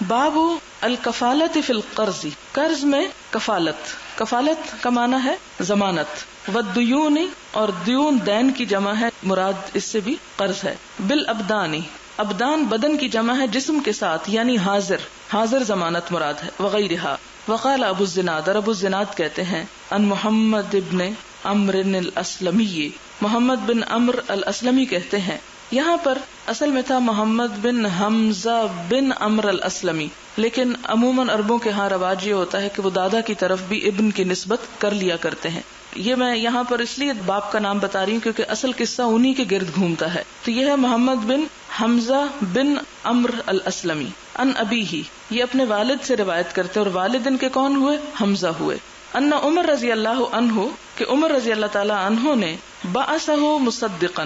باب الکفالت فی القرض، قرض میں کفالت. کفالت کا معنی ہے ضمانت. والدیون، اور دیون دین کی جمع ہے، مراد اس سے بھی قرض ہے. بالابدان، ابدان بدن کی جمع ہے جسم کے ساتھ، یعنی حاضر، حاضر ضمانت مراد ہے. وغیرہا. وقال ابو الزناد، اور ابو الزناد کہتے ہیں ان محمد ابن عمرو الاسلمی، محمد بن عمرو الاسلمی کہتے ہیں. یہاں پر اصل میں تھا محمد بن حمزہ بن عمرو الاسلمی، لیکن عموماً عربوں کے ہاں رواج یہ ہوتا ہے کہ وہ دادا کی طرف بھی ابن کی نسبت کر لیا کرتے ہیں. یہ میں یہاں پر اس لیے باپ کا نام بتا رہی ہوں کیونکہ اصل قصہ انہی کے گرد گھومتا ہے. تو یہ ہے محمد بن حمزہ بن عمرو الاسلمی ان ابی ہی، یہ اپنے والد سے روایت کرتے اور والد ان کے کون ہوئے؟ حمزہ ہوئے. ان عمر رضی اللہ عنہ، کہ عمر رضی اللہ تعالی عنہ نے بعثہ مصدقا،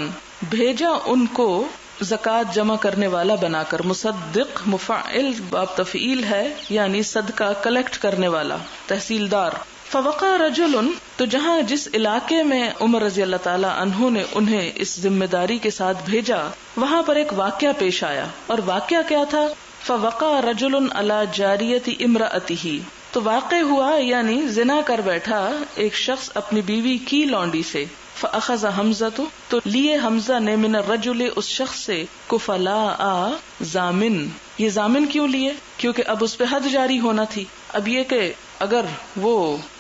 بھیجا ان کو زکوٰۃ جمع کرنے والا بنا کر. مصدق مفعل باب تفعیل ہے، یعنی صدقہ کلیکٹ کرنے والا، تحصیلدار. فوقع رجل، تو جہاں جس علاقے میں عمر رضی اللہ تعالی عنہ نے انہیں اس ذمہ داری کے ساتھ بھیجا، وہاں پر ایک واقعہ پیش آیا. اور واقعہ کیا تھا؟ فوقع رجل علی جاریۃ امرأتہ، تو واقع ہوا یعنی زنا کر بیٹھا ایک شخص اپنی بیوی کی لونڈی سے. فاخذ حمزہ، تو لیے حمزہ نے من الرجل، اس شخص سے، کفلاء ضامن. یہ ضامن کیوں لیے؟ کیونکہ اب اس پہ حد جاری ہونا تھی. اب یہ کہ اگر وہ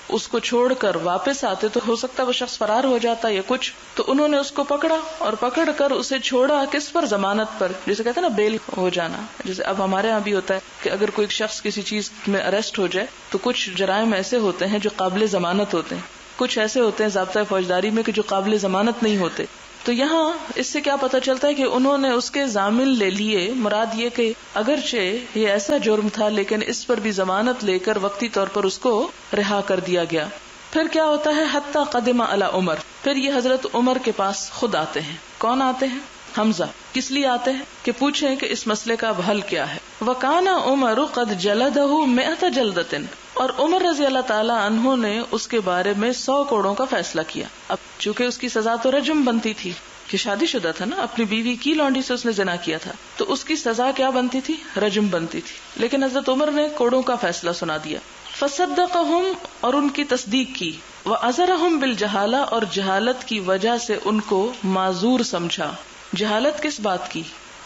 اس کو چھوڑ کر واپس آتے تو ہو سکتا وہ شخص فرار ہو جاتا یا کچھ، تو انہوں نے اس کو پکڑا اور پکڑ کر اسے چھوڑا. کس پر؟ ضمانت پر. جسے کہتے ہیں نا بیل ہو جانا. جیسے اب ہمارے ہاں بھی ہوتا ہے کہ اگر کوئی شخص کسی چیز میں اریسٹ ہو جائے تو کچھ جرائم ایسے ہوتے ہیں جو قابل ضمانت ہوتے ہیں، کچھ ایسے ہوتے ہیں ضابطۂ فوجداری میں کہ جو قابل ضمانت نہیں ہوتے. تو یہاں اس سے کیا پتہ چلتا ہے کہ انہوں نے اس کے ضامن لے لیے. مراد یہ کہ اگرچہ یہ ایسا جرم تھا لیکن اس پر بھی ضمانت لے کر وقتی طور پر اس کو رہا کر دیا گیا. پھر کیا ہوتا ہے؟ حتی قدم علی عمر، پھر یہ حضرت عمر کے پاس خود آتے ہیں. کون آتے ہیں؟ حمزہ. کس لیے آتے ہیں؟ کہ پوچھیں کہ اس مسئلے کا اب حل کیا ہے. وکان عمر قد جلدہ 100 جلدۃ، اور عمر رضی اللہ تعالی عنہ نے اس کے بارے میں 100 کوڑوں کا فیصلہ کیا. اب چونکہ اس کی سزا تو رجم بنتی تھی کہ شادی شدہ تھا نا، اپنی بیوی کی لونڈی سے اس نے زنا کیا تھا، تو اس کی سزا کیا بنتی تھی؟ رجم بنتی تھی. لیکن حضرت عمر نے کوڑوں کا فیصلہ سنا دیا. فصدقہم، اور ان کی تصدیق کی. وعذرہم بالجہالہ، اور جہالت کی وجہ سے ان کو معذور سمجھا. جہالت کس بات کی؟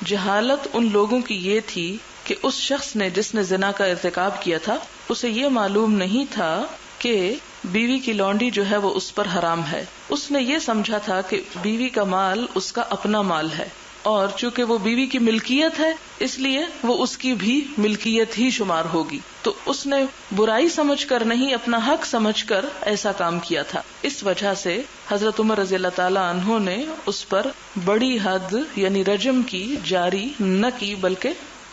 جہالت ان لوگوں کی یہ تھی کہ اس شخص نے جس نے زنا کا ارتکاب کیا تھا اسے یہ معلوم نہیں تھا کہ بیوی کی لونڈی جو ہے وہ اس پر حرام ہے. اس نے یہ سمجھا تھا کہ بیوی کا مال اس کا اپنا مال ہے، اور چونکہ وہ بیوی کی ملکیت ہے اس لیے وہ اس کی بھی ملکیت ہی شمار ہوگی. تو اس نے برائی سمجھ کر نہیں، اپنا حق سمجھ کر ایسا کام کیا تھا. اس وجہ سے حضرت عمر رضی اللہ تعالی عنہ نے اس پر بڑی حد یعنی رجم کی جاری نہ کی بلکہ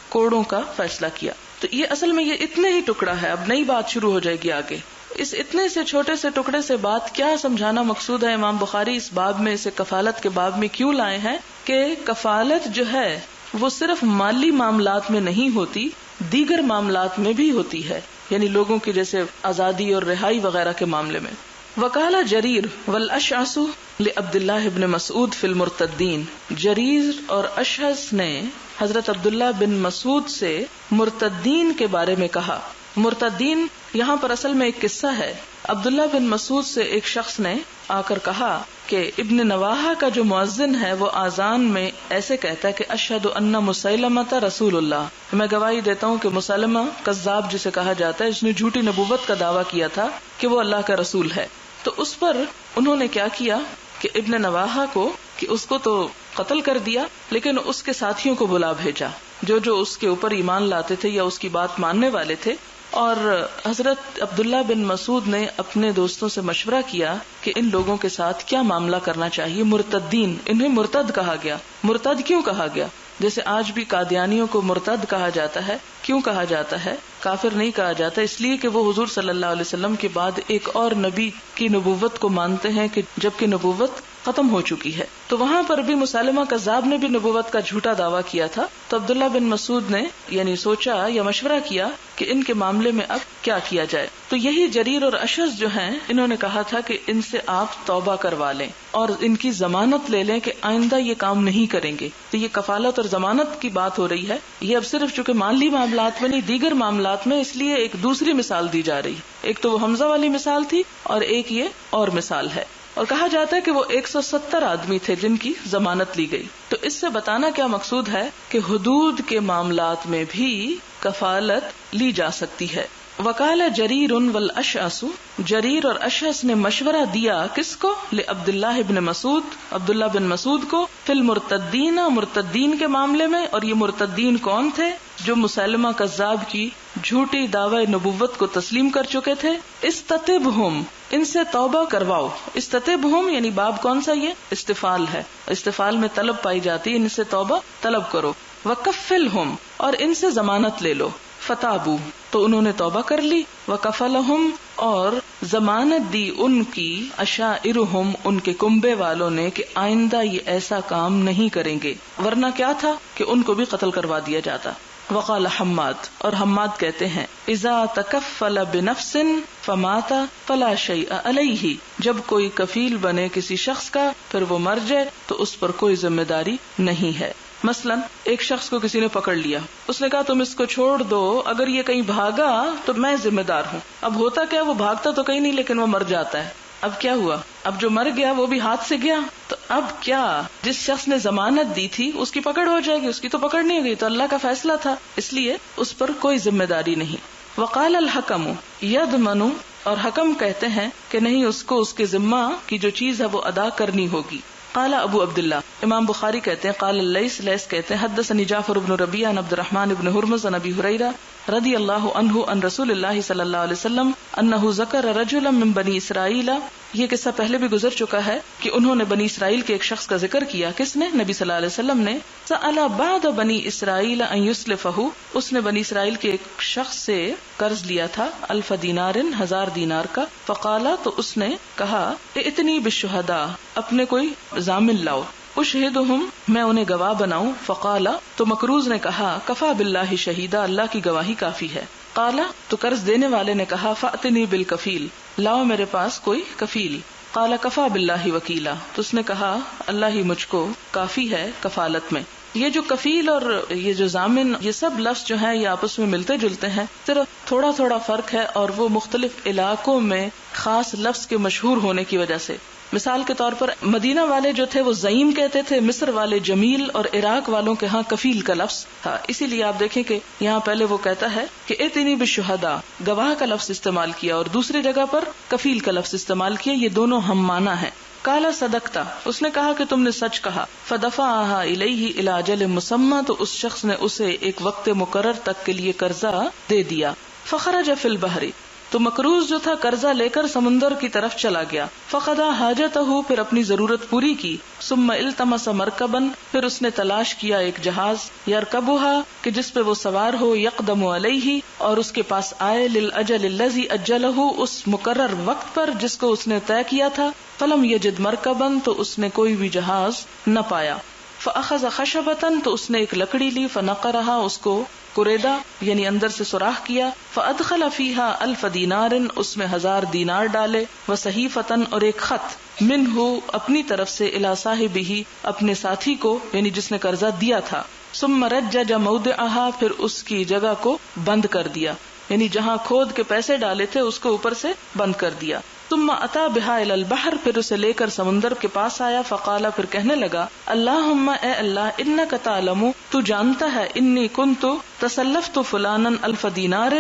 کوڑوں کا فیصلہ کیا. تو یہ اصل میں یہ اتنے ہی ٹکڑا ہے. اب نئی بات شروع ہو جائے گی آگے. اس اتنے سے چھوٹے سے ٹکڑے سے بات کیا سمجھانا مقصود ہے؟ امام بخاری اس باب میں، اسے کفالت کے باب میں کیوں لائے ہیں کہ کفالت جو ہے وہ صرف مالی معاملات میں نہیں ہوتی، دیگر معاملات میں بھی ہوتی ہے، یعنی لوگوں کی جیسے آزادی اور رہائی وغیرہ کے معاملے میں. وقال جریر والاشعث لعبد اللہ بن مسعود فی المرتدین، جریر اور اشعث نے حضرت عبداللہ بن مسعود سے مرتدین کے بارے میں کہا. مرتدین یہاں پر اصل میں ایک قصہ ہے. عبداللہ بن مسعود سے ایک شخص نے آ کر کہا کہ ابن نواحہ کا جو مؤذن ہے وہ آذان میں ایسے کہتا ہے کہ اشہد ان مسیلمۃ رسول اللہ، میں گواہی دیتا ہوں کہ مسلمہ کذاب جسے کہا جاتا ہے، جس نے جھوٹی نبوت کا دعویٰ کیا تھا کہ وہ اللہ کا رسول ہے. تو اس پر انہوں نے کیا کیا کہ ابن نواحہ کو، کہ اس کو تو قتل کر دیا لیکن اس کے ساتھیوں کو بلا بھیجا جو اس کے اوپر ایمان لاتے تھے یا اس کی بات ماننے والے تھے. اور حضرت عبداللہ بن مسعود نے اپنے دوستوں سے مشورہ کیا کہ ان لوگوں کے ساتھ کیا معاملہ کرنا چاہیے. مرتدین، انہیں مرتد کہا گیا. مرتد کیوں کہا گیا؟ جیسے آج بھی قادیانیوں کو مرتد کہا جاتا ہے. کیوں کہا جاتا ہے؟ کافر نہیں کہا جاتا، اس لیے کہ وہ حضور صلی اللہ علیہ وسلم کے بعد ایک اور نبی کی نبوت کو مانتے ہیں کہ جبکہ نبوت ختم ہو چکی ہے. تو وہاں پر بھی مسلمہ کذاب نے بھی نبوت کا جھوٹا دعویٰ کیا تھا. تو عبداللہ بن مسعود نے یعنی سوچا یا مشورہ کیا کہ ان کے معاملے میں اب کیا کیا جائے. تو یہی جریر اور اشعث جو ہیں انہوں نے کہا تھا کہ ان سے آپ توبہ کروا لیں اور ان کی ضمانت لے لیں کہ آئندہ یہ کام نہیں کریں گے. تو یہ کفالت اور ضمانت کی بات ہو رہی ہے. یہ اب صرف چونکہ مالی معاملات میں نہیں، دیگر معاملات میں، اس لیے ایک دوسری مثال دی جا رہی ہے. ایک تو وہ حمزہ والی مثال تھی اور ایک یہ اور مثال ہے. اور کہا جاتا ہے کہ وہ 170 آدمی تھے جن کی ضمانت لی گئی. تو اس سے بتانا کیا مقصود ہے کہ حدود کے معاملات میں بھی کفالت لی جا سکتی ہے. وقال جریر والاشعث، جریر اور اشعث نے مشورہ دیا کس کو؟ لعبداللہ ابن مسعود، عبداللہ بن مسعود کو، فی المرتدین، مرتدین کے معاملے میں. اور یہ مرتدین کون تھے؟ جو مسلمہ کذاب کی جھوٹی دعوی نبوت کو تسلیم کر چکے تھے. استتبہم، ان سے توبہ کرواؤ. استتبہم یعنی باب کون سا؟ یہ استفال ہے. استفال میں طلب پائی جاتی ہے، ان سے توبہ طلب کرو. وکفلہم، اور ان سے ضمانت لے لو. فتابو، تو انہوں نے توبہ کر لی. وکفلہم، اور ضمانت دی ان کی، اشائرہم، ان کے کنبے والوں نے، کہ آئندہ یہ ایسا کام نہیں کریں گے، ورنہ کیا تھا کہ ان کو بھی قتل کروا دیا جاتا. وقال حماد، اور حماد کہتے ہیں، اذا تکفل بنفس فمات فلا شیء علیہ، جب کوئی کفیل بنے کسی شخص کا پھر وہ مر جائے تو اس پر کوئی ذمہ داری نہیں ہے. مثلا ایک شخص کو کسی نے پکڑ لیا، اس نے کہا تم اس کو چھوڑ دو، اگر یہ کہیں بھاگا تو میں ذمہ دار ہوں. اب ہوتا کیا، وہ بھاگتا تو کہیں نہیں لیکن وہ مر جاتا ہے. اب کیا ہوا؟ اب جو مر گیا وہ بھی ہاتھ سے گیا. تو اب کیا، جس شخص نے ضمانت دی تھی اس کی پکڑ ہو جائے گی، اس کی تو پکڑ نہیں گئی، تو اللہ کا فیصلہ تھا، اس لیے اس پر کوئی ذمہ داری نہیں. وقال الحکم یضمن، اور حکم کہتے ہیں کہ نہیں، اس کو اس کے ذمہ کی جو چیز ہے وہ ادا کرنی ہوگی. قال ابو عبداللہ، امام بخاری کہتے ہیں، قال اللیث، لیث کہتے ہیں، حدثنی جعفر بن ربیعہ عن عبد الرحمن بن ہرمز عن ابی ہریرہ رضی اللہ عنہ عن رسول اللہ صلی اللہ علیہ وسلم انہ ذکر رجلا من بنی اسرائیل. یہ قصہ پہلے بھی گزر چکا ہے کہ انہوں نے بنی اسرائیل کے ایک شخص کا ذکر کیا. کس نے؟ نبی صلی اللہ علیہ وسلم نے. سأل بعض بنی اسرائیل ان یسلفہ، اس نے بنی اسرائیل کے ایک شخص سے قرض لیا تھا، 1000 دینار، 1000 دینار کا. فقالا، تو اس نے کہا، ائتنی بالشہداء، اپنے کوئی ضامن لاؤ. اشہدہم، میں انہیں گواہ بناؤں. فقالا، تو مکروز نے کہا، کفا باللہ شہیدا، اللہ کی گواہی کافی ہے. قالا، تو قرض دینے والے نے کہا، فأتنی بالکفیل، لاؤ میرے پاس کوئی کفیل. قال کفا باللہ وکیلا، تو اس نے کہا اللہ ہی مجھ کو کافی ہے کفالت میں. یہ جو کفیل اور یہ جو ضامن، یہ سب لفظ جو ہیں یہ آپس میں ملتے جلتے ہیں، صرف تھوڑا تھوڑا فرق ہے، اور وہ مختلف علاقوں میں خاص لفظ کے مشہور ہونے کی وجہ سے. مثال کے طور پر مدینہ والے جو تھے وہ زعیم کہتے تھے، مصر والے جمیل، اور عراق والوں کے ہاں کفیل کا لفظ تھا. اسی لیے آپ دیکھیں کہ یہاں پہلے وہ کہتا ہے کہ ائتنی بالشہداء، گواہ کا لفظ استعمال کیا، اور دوسری جگہ پر کفیل کا لفظ استعمال کیا. یہ دونوں ہم معنی ہیں. قال صدقتا، اس نے کہا کہ تم نے سچ کہا. فدفعها الیہ الی اجل مسمى، تو اس شخص نے اسے ایک وقت مقرر تک کے لیے قرضہ دے دیا. فخرج فی البحر، تو مکروز جو تھا قرضہ لے کر سمندر کی طرف چلا گیا. فقضى حاجته، پھر اپنی ضرورت پوری کی. ثم التمس مرکبا، پھر اس نے تلاش کیا ایک جہاز، یرکبها، کہ جس پہ وہ سوار ہو، یقدم علیہ، اور اس کے پاس آئے، للاجل الذی اجلہ، اس مقرر وقت پر جس کو اس نے طے کیا تھا. فلم یجد مرکبا، تو اس نے کوئی بھی جہاز نہ پایا. فاخذ خشبۃ، تو اس نے ایک لکڑی لی. فنقرها، اس کو قریدا یعنی اندر سے سوراخ کیا. فادخل فیها 1000 دینار، اس میں 1000 دینار ڈالے. وصحیفۃ، اور ایک خط، منہ، اپنی طرف سے، الی صاحبہ، اپنے ساتھی کو، یعنی جس نے قرضہ دیا تھا. ثم رجج موضعها، پھر اس کی جگہ کو بند کر دیا، یعنی جہاں کھود کے پیسے ڈالے تھے اس کو اوپر سے بند کر دیا. ثم اتی بها الى البحر، پھر اسے لے کر سمندر کے پاس آیا. فقال، پھر کہنے لگا، اللہم، اے اللہ، انک تعلم، تو جانتا ہے، انی کنت تسلفت فلانا 1000 دینار،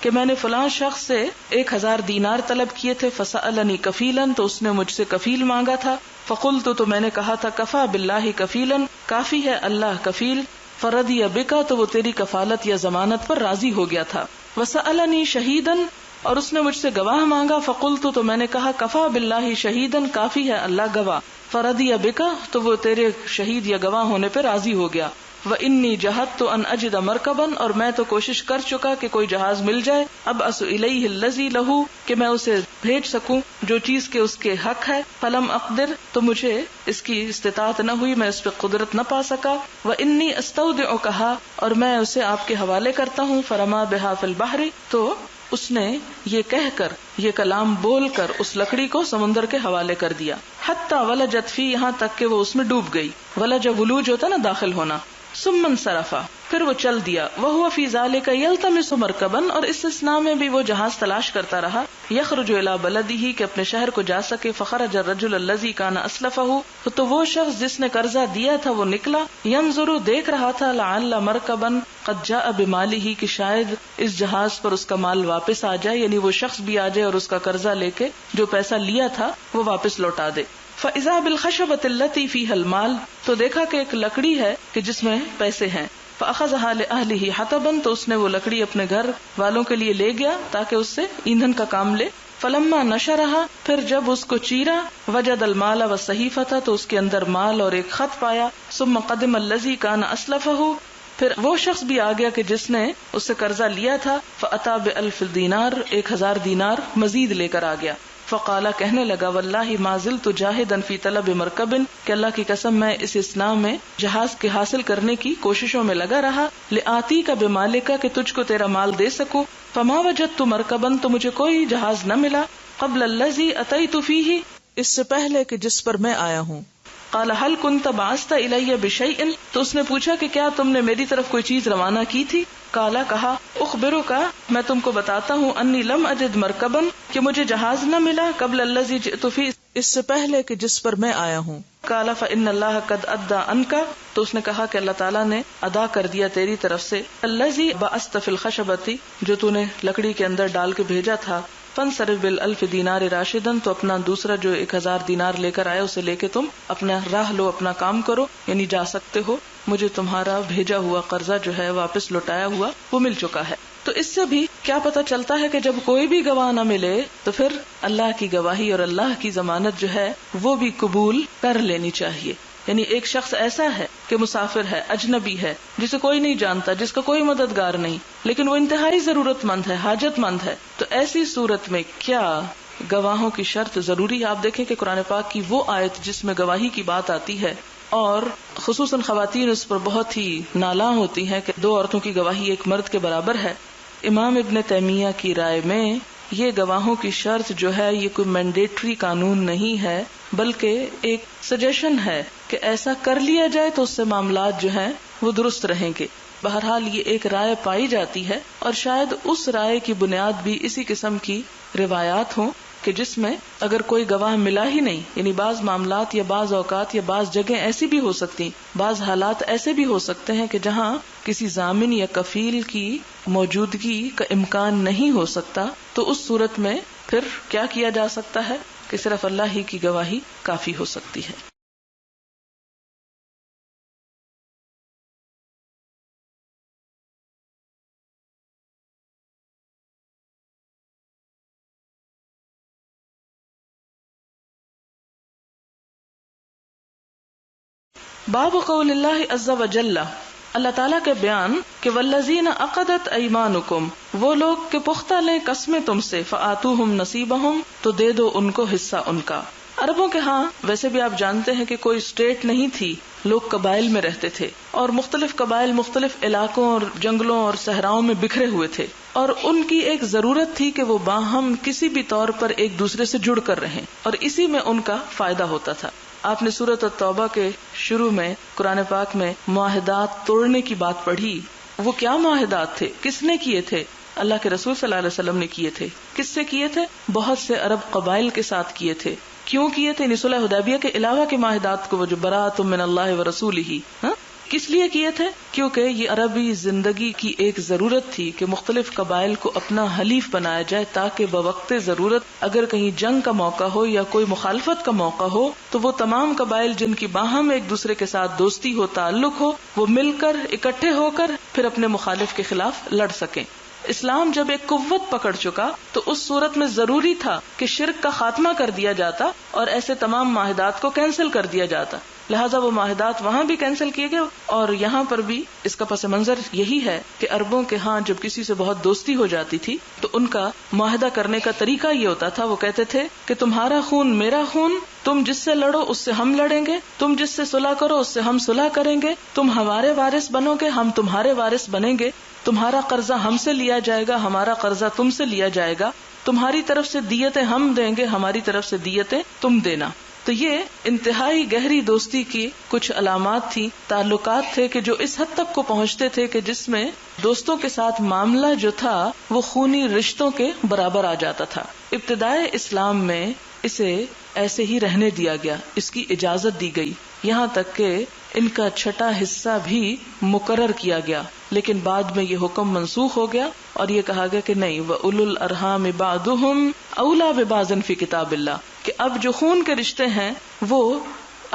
کہ میں نے فلاں شخص سے 1000 دینار طلب کیے تھے. فسألنی کفیلا، تو اس نے مجھ سے کفیل مانگا تھا. فقلت، تو میں نے کہا تھا، کفا باللہ کفیلا، کافی ہے اللہ کفیل. فرضی بک، تو وہ تیری کفالت یا ضمانت پر راضی ہو گیا تھا. وسألنی شہیدا، اور اس نے مجھ سے گواہ مانگا. فقلت، تو میں نے کہا، کفا باللہ شہیدا، کافی ہے اللہ گواہ. فرضی بک، تو وہ تیرے شہید یا گواہ ہونے پہ راضی ہو گیا. وانی جہدت ان اجد مرکبا، اور میں تو کوشش کر چکا کہ کوئی جہاز مل جائے. ابعث الیہ الذی لہ، کہ میں اسے بھیج سکوں جو چیز کے اس کے حق ہے. فلم اقدر، تو مجھے اس کی استطاعت نہ ہوئی، میں اس پہ قدرت نہ پا سکا. وانی استودعکھا، اور میں اسے آپ کے حوالے کرتا ہوں. فرما بہا فی البحر، تو اس نے یہ کہہ کر، یہ کلام بول کر اس لکڑی کو سمندر کے حوالے کر دیا. حتی ولجت فی، یہاں تک کہ وہ اس میں ڈوب گئی. ولج ولوج ہوتا نا داخل ہونا. ثم انصرف، پھر وہ چل دیا. وہو فی ذالک یلتمس مرکبا، اور اس استثناء میں بھی وہ جہاز تلاش کرتا رہا. یخرج الی بلدہ، کہ اپنے شہر کو جا سکے. فخرج الرجل الذی کان اسلفہ، تو وہ شخص جس نے قرضہ دیا تھا وہ نکلا. ینظر، دیکھ رہا تھا. لعل مرکبا قد جاء بمالہ، کہ شاید اس جہاز پر اس کا مال واپس آ جائے، یعنی وہ شخص بھی آ جائے اور اس کا قرضہ لے کے جو پیسہ لیا تھا وہ واپس لوٹا دے. فاذا بالخشبۃ التي فيها المال، تو دیکھا کہ ایک لکڑی ہے کہ جس میں پیسے ہیں. فاخذها لاهله حطبا، تو اس نے وہ لکڑی اپنے گھر والوں کے لیے لے گیا تاکہ اس سے ایندھن کا کام لے. فلما نشرها، پھر جب اس کو چیرا. وجد المال والصحیفۃ، تو اس کے اندر مال اور ایک خط پایا. ثم قدم الذي كان اسلفه، پھر وہ شخص بھی آ گیا کہ جس نے اس سے قرضہ لیا تھا. فاتى ب1000 دینار، 1000 دینار مزید لے کر آ گیا. فقال، کہنے لگا، واللہ ما زلت جاہدا فی طلب مرکب، کہ اللہ کی قسم میں اس اسنا میں جہاز کے حاصل کرنے کی کوششوں میں لگا رہا. لآتیک بمالک، کہ تجھ کو تیرا مال دے سکوں. فما وجدت مرکبا، تو مجھے کوئی جہاز نہ ملا. قبل الذی اتیت فیہ، اس سے پہلے کہ جس پر میں آیا ہوں. قال هل كنت بعثت الی بشیء، تو اس نے پوچھا کہ کیا تم نے میری طرف کوئی چیز روانہ کی تھی. کالا، کہا، اخبرک، میں تم کو بتاتا ہوں. انی لم اجد مرکبا، کہ مجھے جہاز نہ ملا. قبل الذی جئت فیہ، اس سے پہلے کہ جس پر میں آیا ہوں. کالا فإن اللہ قد ادى عنک، تو اس نے کہا کہ اللہ تعالیٰ نے ادا کر دیا تیری طرف سے. الذی بعثت فی الخشبۃ، جو تو نے لکڑی کے اندر ڈال کے بھیجا تھا. فانصرف بال1000 دینار راشدا، تو اپنا دوسرا جو 1000 دینار لے کر آئے اسے لے کے تم اپنا راہ لو، اپنا کام کرو، یعنی جا سکتے ہو. مجھے تمہارا بھیجا ہوا قرضہ جو ہے واپس لوٹایا ہوا وہ مل چکا ہے. تو اس سے بھی کیا پتہ چلتا ہے کہ جب کوئی بھی گواہ نہ ملے تو پھر اللہ کی گواہی اور اللہ کی ضمانت جو ہے وہ بھی قبول کر لینی چاہیے. یعنی ایک شخص ایسا ہے کہ مسافر ہے، اجنبی ہے، جسے کوئی نہیں جانتا، جس کا کوئی مددگار نہیں، لیکن وہ انتہائی ضرورت مند ہے، حاجت مند ہے. تو ایسی صورت میں کیا گواہوں کی شرط ضروری ہے؟ آپ دیکھیں کہ قرآن پاک کی وہ آیت جس میں گواہی کی بات آتی ہے اور خصوصاً خواتین اس پر بہت ہی نالاں ہوتی ہیں کہ 2 عورتوں کی گواہی ایک مرد کے برابر ہے. امام ابن تیمیہ کی رائے میں یہ گواہوں کی شرط جو ہے یہ کوئی مینڈیٹری قانون نہیں ہے، بلکہ ایک سجیشن ہے کہ ایسا کر لیا جائے تو اس سے معاملات جو ہیں وہ درست رہیں گے. بہرحال یہ ایک رائے پائی جاتی ہے اور شاید اس رائے کی بنیاد بھی اسی قسم کی روایات ہوں کہ جس میں اگر کوئی گواہ ملا ہی نہیں، یعنی بعض معاملات یا بعض اوقات یا بعض جگہیں ایسی بھی ہو سکتی، بعض حالات ایسے بھی ہو سکتے ہیں کہ جہاں کسی ضامن یا کفیل کی موجودگی کا امکان نہیں ہو سکتا، تو اس صورت میں پھر کیا کیا جا سکتا ہے کہ صرف اللہ ہی کی گواہی کافی ہو سکتی ہے. باب قول اللہ عز وجل، اللہ تعالیٰ کے بیان کہ والذین عقدت ایمانکم، وہ لوگ کہ پختہ لیں قسمیں تم سے، فآتوہم نصیبہم، تو دے دو ان کو حصہ ان کا. عربوں کے ہاں ویسے بھی آپ جانتے ہیں کہ کوئی اسٹیٹ نہیں تھی، لوگ قبائل میں رہتے تھے اور مختلف قبائل مختلف علاقوں اور جنگلوں اور صحراؤں میں بکھرے ہوئے تھے، اور ان کی ایک ضرورت تھی کہ وہ باہم کسی بھی طور پر ایک دوسرے سے جڑ کر رہیں، اور اسی میں ان کا فائدہ ہوتا تھا. آپ نے سورۃ التوبہ کے شروع میں قرآن پاک میں معاہدات توڑنے کی بات پڑھی. وہ کیا معاہدات تھے؟ کس نے کیے تھے؟ اللہ کے رسول صلی اللہ علیہ وسلم نے کیے تھے. کس سے کیے تھے؟ بہت سے عرب قبائل کے ساتھ کیے تھے. کیوں کیے تھے؟ صلح حدیبیہ کے علاوہ کے معاہدات کو، وہ جو براۃ من اللہ ورسولہ، کس لیے کیے تھے؟ کیونکہ یہ عربی زندگی کی ایک ضرورت تھی کہ مختلف قبائل کو اپنا حلیف بنایا جائے تاکہ بوقت ضرورت اگر کہیں جنگ کا موقع ہو یا کوئی مخالفت کا موقع ہو تو وہ تمام قبائل جن کی باہم ایک دوسرے کے ساتھ دوستی ہو، تعلق ہو، وہ مل کر اکٹھے ہو کر پھر اپنے مخالف کے خلاف لڑ سکیں. اسلام جب ایک قوت پکڑ چکا تو اس صورت میں ضروری تھا کہ شرک کا خاتمہ کر دیا جاتا اور ایسے تمام معاہدات کو کینسل کر دیا جاتا. لہٰذا وہ معاہدات وہاں بھی کینسل کیے گئے، اور یہاں پر بھی اس کا پس منظر یہی ہے کہ عربوں کے ہاں جب کسی سے بہت دوستی ہو جاتی تھی تو ان کا معاہدہ کرنے کا طریقہ یہ ہوتا تھا، وہ کہتے تھے کہ تمہارا خون میرا خون، تم جس سے لڑو اس سے ہم لڑیں گے، تم جس سے صلح کرو اس سے ہم صلح کریں گے، تم ہمارے وارث بنو گے ہم تمہارے وارث بنیں گے، تمہارا قرضہ ہم سے لیا جائے گا ہمارا قرضہ تم سے لیا جائے گا، تمہاری طرف سے دیتیں ہم دیں گے ہماری طرف سے دیتیں تم دینا۔ تو یہ انتہائی گہری دوستی کی کچھ علامات تھی، تعلقات تھے کہ جو اس حد تک کو پہنچتے تھے کہ جس میں دوستوں کے ساتھ معاملہ جو تھا وہ خونی رشتوں کے برابر آ جاتا تھا۔ ابتدائے اسلام میں اسے ایسے ہی رہنے دیا گیا، اس کی اجازت دی گئی، یہاں تک کہ ان کا چھٹا حصہ بھی مقرر کیا گیا، لیکن بعد میں یہ حکم منسوخ ہو گیا اور یہ کہا گیا کہ نہیں، وَأُولُو الْأَرْحَامِ بَعْضُهُمْ أَوْلَى بِبَعْضٍ فِي کتاب اللہ، کہ اب جو خون کے رشتے ہیں وہ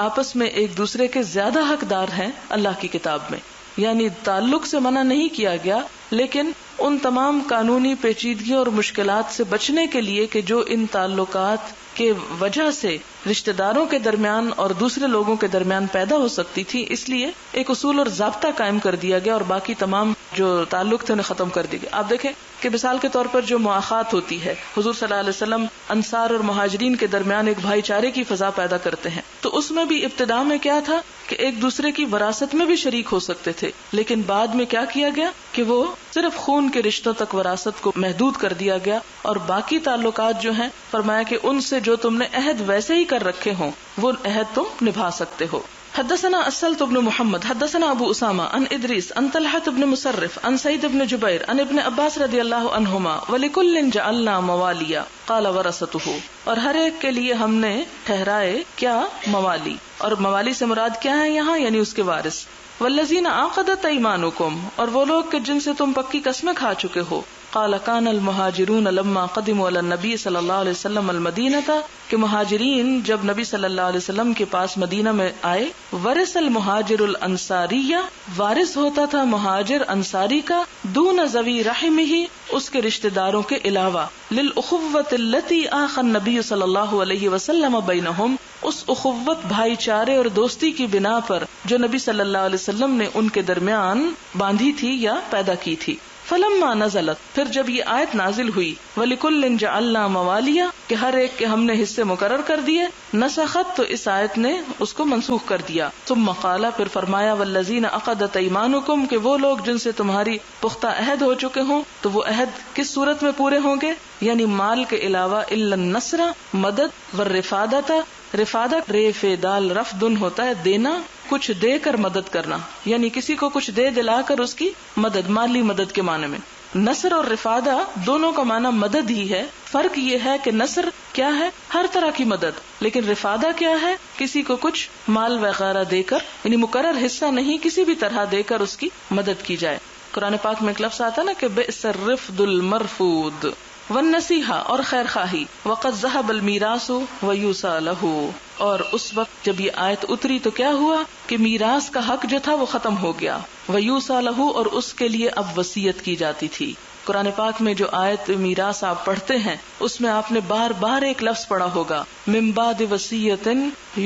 آپس میں ایک دوسرے کے زیادہ حقدار ہیں اللہ کی کتاب میں۔ یعنی تعلق سے منع نہیں کیا گیا، لیکن ان تمام قانونی پیچیدگیوں اور مشکلات سے بچنے کے لیے کہ جو ان تعلقات کے وجہ سے رشتہ داروں کے درمیان اور دوسرے لوگوں کے درمیان پیدا ہو سکتی تھی، اس لیے ایک اصول اور ضابطہ قائم کر دیا گیا اور باقی تمام جو تعلق تھے انہیں ختم کر دیا گیا۔ آپ دیکھیں کہ مثال کے طور پر جو مواخات ہوتی ہے، حضور صلی اللہ علیہ وسلم انصار اور مہاجرین کے درمیان ایک بھائی چارے کی فضا پیدا کرتے ہیں، تو اس میں بھی ابتدا میں کیا تھا کہ ایک دوسرے کی وراثت میں بھی شریک ہو سکتے تھے، لیکن بعد میں کیا کیا گیا کہ وہ صرف خون کے رشتوں تک وراثت کو محدود کر دیا گیا، اور باقی تعلقات جو ہیں فرمایا کہ ان سے جو تم نے عہد ویسے ہی کر رکھے ہوں وہ عہد تم نبھا سکتے ہو۔ حدثنا اسلط بن محمد حدثنا ابو اسامہ عن ادریس عن طلحة بن مصرف عن سعید بن جبیر عن ابن عباس رضی اللہ عنہما ولکل جعلنا موالیا قال ورثته، اور ہر ایک کے لیے ہم نے ٹھہرائے کیا موالی، اور موالی سے مراد کیا ہے یہاں، یعنی اس کے وارث۔ والذین عقدت ایمانکم، اور وہ لوگ کہ جن سے تم پکی قسمیں کھا چکے ہو۔ قال کان المہاجرون لما قدموا علی النبی صلی اللہ علیہ وسلم المدینہ، کہ مہاجرین جب نبی صلی اللہ علیہ وسلم کے پاس مدینہ میں آئے، ورث المہاجر الانصاریہ، وارث ہوتا تھا مہاجر انصاری کا، دون ذوی رحمہ، اس کے رشتہ داروں کے علاوہ، للأخوۃ التي آخى النبی صلی اللہ علیہ وسلم بینہم، اس اخوت بھائی چارے اور دوستی کی بنا پر جو نبی صلی اللہ علیہ وسلم نے ان کے درمیان باندھی تھی یا پیدا کی تھی۔ فلما نزلت، پھر جب یہ آیت نازل ہوئی، وَلِكُلٍّ جَعَلْنَا مَوَالِيَ، کہ ہر ایک کے ہم نے حصے مقرر کر دیے، نسخت، تو اس آیت نے اس کو منسوخ کر دیا۔ ثم قال، پھر فرمایا، وَالَّذِينَ عَقَدَتْ أَيْمَانُكُمْ، کہ وہ لوگ جن سے تمہاری پختہ عہد ہو چکے ہوں، تو وہ عہد کس صورت میں پورے ہوں گے، یعنی مال کے علاوہ، إِلَّا النَّصْرَ، مدد، وَالرِّفَادَةَ، رفادہ ریف دال رف دن ہوتا ہے دینا، کچھ دے کر مدد کرنا، یعنی کسی کو کچھ دے دلا کر اس کی مدد، مالی مدد کے معنی میں۔ نصر اور رفادہ دونوں کا معنی مدد ہی ہے، فرق یہ ہے کہ نصر کیا ہے، ہر طرح کی مدد، لیکن رفادہ کیا ہے، کسی کو کچھ مال وغیرہ دے کر، یعنی مقرر حصہ نہیں، کسی بھی طرح دے کر اس کی مدد کی جائے۔ قرآن پاک میں ایک لفظ آتا نا کہ بئس الرفد المرفود، والنصیحہ، اور خیر خواہی، وقد ذهب المیراث ویوصى له، اور اس وقت جب یہ آیت اتری تو کیا ہوا کہ میراث کا حق جو تھا وہ ختم ہو گیا، ویوصى له، اور اس کے لیے اب وصیت کی جاتی تھی۔ قرآن پاک میں جو آیت میراث آپ پڑھتے ہیں اس میں آپ نے بار بار ایک لفظ پڑھا ہوگا، من بعد وصیۃ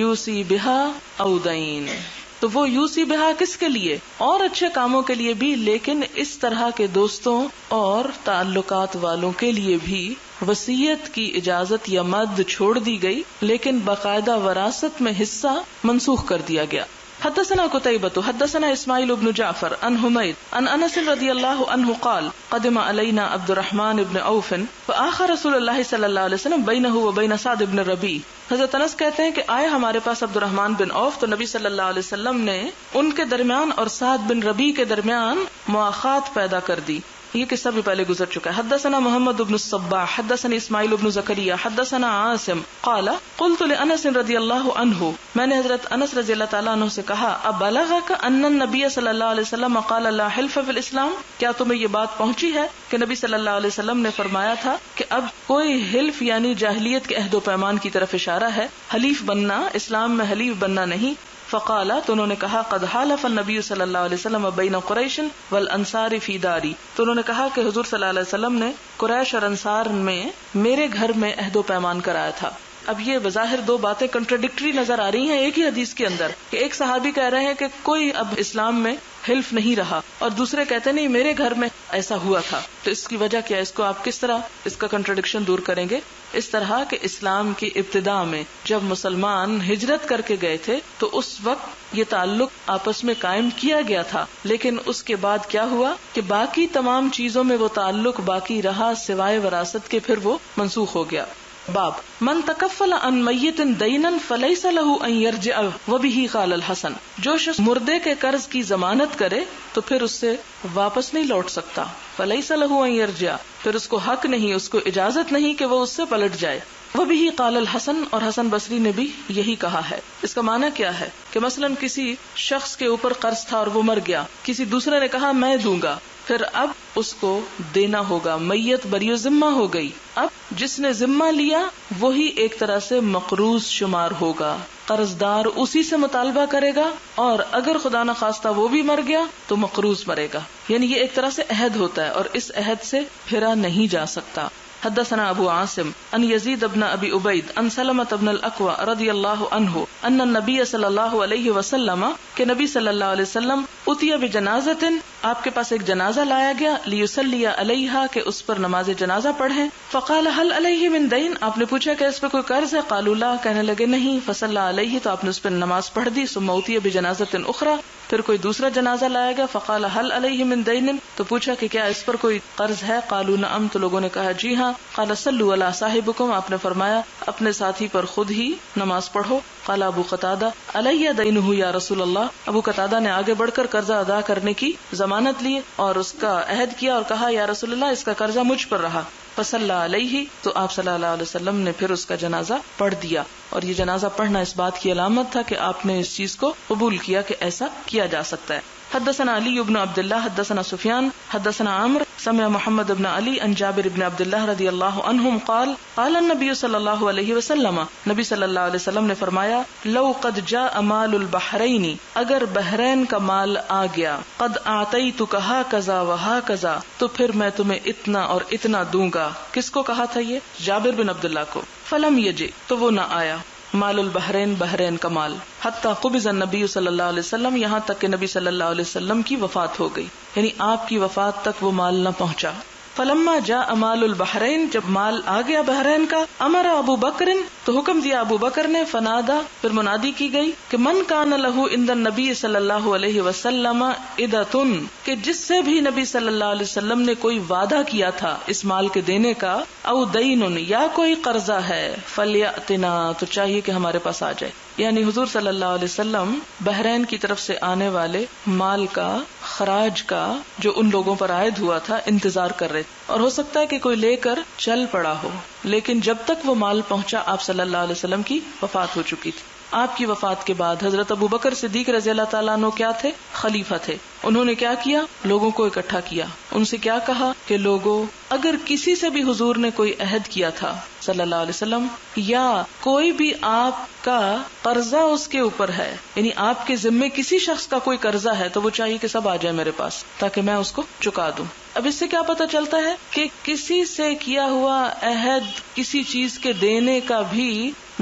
یوصی بها او دین، تو وہ یوصی بہا کس کے لیے، اور اچھے کاموں کے لیے بھی، لیکن اس طرح کے دوستوں اور تعلقات والوں کے لیے بھی وصیت کی اجازت یا مد چھوڑ دی گئی، لیکن باقاعدہ وراثت میں حصہ منسوخ کر دیا گیا۔ حدثنا قتيبة حدثنا اسماعيل بن جعفر عن حميد عن انس رضي الله عنه قال قدم علينا عبد الرحمن بن عوف فآخى رسول الله صلى الله عليه وسلم بينه وبين سعد بن ربيع۔ حضرت انس کہتے ہیں کہ آئے ہمارے پاس عبد الرحمن بن عوف، تو نبی صلی اللہ علیہ وسلم نے ان کے درمیان اور سعد بن ربیع کے درمیان مواخات پیدا کر دی۔ یہ قصہ بھی پہلے گزر چکا ہے۔ حدثنا محمد بن الصباح حدثني اسماعیل بن زکریا حدثنا عاصم قال قلت لانس رضی اللہ عنہ، میں نے حضرت انس رضی اللہ تعالیٰ عنہ سے کہا، ابلغک ان النبی صلی اللہ علیہ وسلم قال لا حلف فی الاسلام، کیا تمہیں یہ بات پہنچی ہے کہ نبی صلی اللہ علیہ وسلم نے فرمایا تھا کہ اب کوئی حلف یعنی جاہلیت کے عہد و پیمان کی طرف اشارہ ہے، حلیف بننا، اسلام میں حلیف بننا نہیں۔ فقال، تو انہوں نے کہا، قد حالف النبی صلی اللہ علیہ وسلم بین قریش والانصار فی داری، تو انہوں نے کہا کہ حضور صلی اللہ علیہ وسلم نے قریش اور انصار میں میرے گھر میں عہد و پیمان کرایا تھا۔ اب یہ بظاہر دو باتیں کنٹراڈکٹری نظر آ رہی ہیں ایک ہی حدیث کے اندر، کہ ایک صحابی کہہ رہے ہیں کہ کوئی اب اسلام میں حلف نہیں رہا، اور دوسرے کہتے نہیں میرے گھر میں ایسا ہوا تھا. تو اس کی وجہ کیا ہے؟ اس کو آپ کس طرح اس کا کنٹراڈکشن دور کریں گے؟ اس طرح کہ اسلام کی ابتدا میں جب مسلمان ہجرت کر کے گئے تھے تو اس وقت یہ تعلق آپس میں قائم کیا گیا تھا، لیکن اس کے بعد کیا ہوا کہ باقی تمام چیزوں میں وہ تعلق باقی رہا سوائے وراثت کے، پھر وہ منسوخ ہو گیا. باب من تکفل عن میت دینا فلیس له ان یرجع وبه قال الحسن، جو شخص مردے کے قرض کی ضمانت کرے تو پھر اس سے واپس نہیں لوٹ سکتا. فلیس له ان یرجع، پھر اس کو حق نہیں، اس کو اجازت نہیں کہ وہ اس سے پلٹ جائے. وبه قال الحسن، اور حسن بصری نے بھی یہی کہا ہے. اس کا معنی کیا ہے کہ مثلا کسی شخص کے اوپر قرض تھا اور وہ مر گیا، کسی دوسرے نے کہا میں دوں گا، پھر اب اس کو دینا ہوگا، میت بری ذمہ ہو گئی. اب جس نے ذمہ لیا وہی ایک طرح سے مقروض شمار ہوگا، قرض دار اسی سے مطالبہ کرے گا، اور اگر خدا نہ خواستہ وہ بھی مر گیا تو مقروض مرے گا. یعنی یہ ایک طرح سے عہد ہوتا ہے اور اس عہد سے پھرا نہیں جا سکتا. حدثنا ابو عاصم ان یزید بن ابی عبید ان سلمۃ بن الاکوع رضی اللہ عنہ ان النبی صلی اللہ علیہ وسلم کہ نبی صلی اللہ علیہ وسلم اتیا بجنازۃ، آپ کے پاس ایک جنازہ لایا گیا، لیصلی علیہا کہ اس پر نماز جنازہ پڑھیں. فقال هل علیہ من دین، آپ نے پوچھا کہ اس پہ کوئی قرض ہے؟ قالوا لا، کہنے لگے نہیں. فصلی علیہ، تو آپ نے اس پر نماز پڑھ دی. ثم اتیا بجنازۃ اخرى، پھر کوئی دوسرا جنازہ لایا گیا. فقال هل علیہ من دین، تو پوچھا کہ کیا اس پر کوئی قرض ہے؟ قالوا نعم، تو لوگوں نے کہا جی ہاں. قال صلوا علی صاحبکم، آپ نے فرمایا اپنے ساتھی پر خود ہی نماز پڑھو. قال ابو قتادہ علی دینہ یا رسول اللہ، ابو قتادہ نے آگے بڑھ کر قرضہ ادا کرنے کی ضمانت لی اور اس کا عہد کیا اور کہا یا رسول اللہ اس کا قرضہ مجھ پر رہا. فصلی علیہ، تو آپ صلی اللہ علیہ وسلم نے پھر اس کا جنازہ پڑھ دیا. اور یہ جنازہ پڑھنا اس بات کی علامت تھا کہ آپ نے اس چیز کو قبول کیا کہ ایسا کیا جا سکتا ہے. حدثنا علی بن عبد اللہ حدثنا سفیان حدثنا عمرو سمع محمد بن علی عن جابر بن عبد اللہ رضی اللہ عنہم قال قال النبی صلی اللہ علیہ وسلم، نبی صلی اللہ علیہ وسلم نے فرمایا لو قد جاء مال البحرین، اگر بحرین کا مال آ گیا، قد اعطیتک ہکذا وہکذا، تو پھر میں تمہیں اتنا اور اتنا دوں گا. کس کو کہا تھا یہ؟ جابر بن عبداللہ کو. فلم یجی، تو وہ نہ آیا، مال البحرین، بحرین کا مال. حتی قبض النبی صلی اللہ علیہ وسلم، یہاں تک کہ نبی صلی اللہ علیہ وسلم کی وفات ہو گئی، یعنی آپ کی وفات تک وہ مال نہ پہنچا. فلما جاء مال البحرین، جب مال آ گیا بحرین کا، امر ابو بکر، تو حکم دیا ابو بکر نے، فنادا، پھر منادی کی گئی کہ من کان لہ عند النبی صلی اللہ علیہ وسلم عدۃ، کہ جس سے بھی نبی صلی اللہ علیہ وسلم نے کوئی وعدہ کیا تھا اس مال کے دینے کا، او دین، یا کوئی قرضہ ہے، فلیاتنا، تو چاہیے کہ ہمارے پاس آ جائے. یعنی حضور صلی اللہ علیہ وسلم بحرین کی طرف سے آنے والے مال کا، خراج کا جو ان لوگوں پر عائد ہوا تھا انتظار کر رہے، اور ہو سکتا ہے کہ کوئی لے کر چل پڑا ہو، لیکن جب تک وہ مال پہنچا آپ صلی اللہ علیہ وسلم کی وفات ہو چکی تھی. آپ کی وفات کے بعد حضرت ابو بکر صدیق رضی اللہ تعالیٰ عنہ کیا تھے؟ خلیفہ تھے. انہوں نے کیا کیا؟ لوگوں کو اکٹھا کیا، ان سے کیا کہا کہ لوگوں، اگر کسی سے بھی حضور نے کوئی عہد کیا تھا صلی اللہ علیہ وسلم، یا کوئی بھی آپ کا قرضہ اس کے اوپر ہے، یعنی آپ کے ذمے کسی شخص کا کوئی قرضہ ہے، تو وہ چاہیے کہ سب آ جائے میرے پاس تاکہ میں اس کو چکا دوں. اب اس سے کیا پتہ چلتا ہے کہ کسی سے کیا ہوا عہد کسی چیز کے دینے کا بھی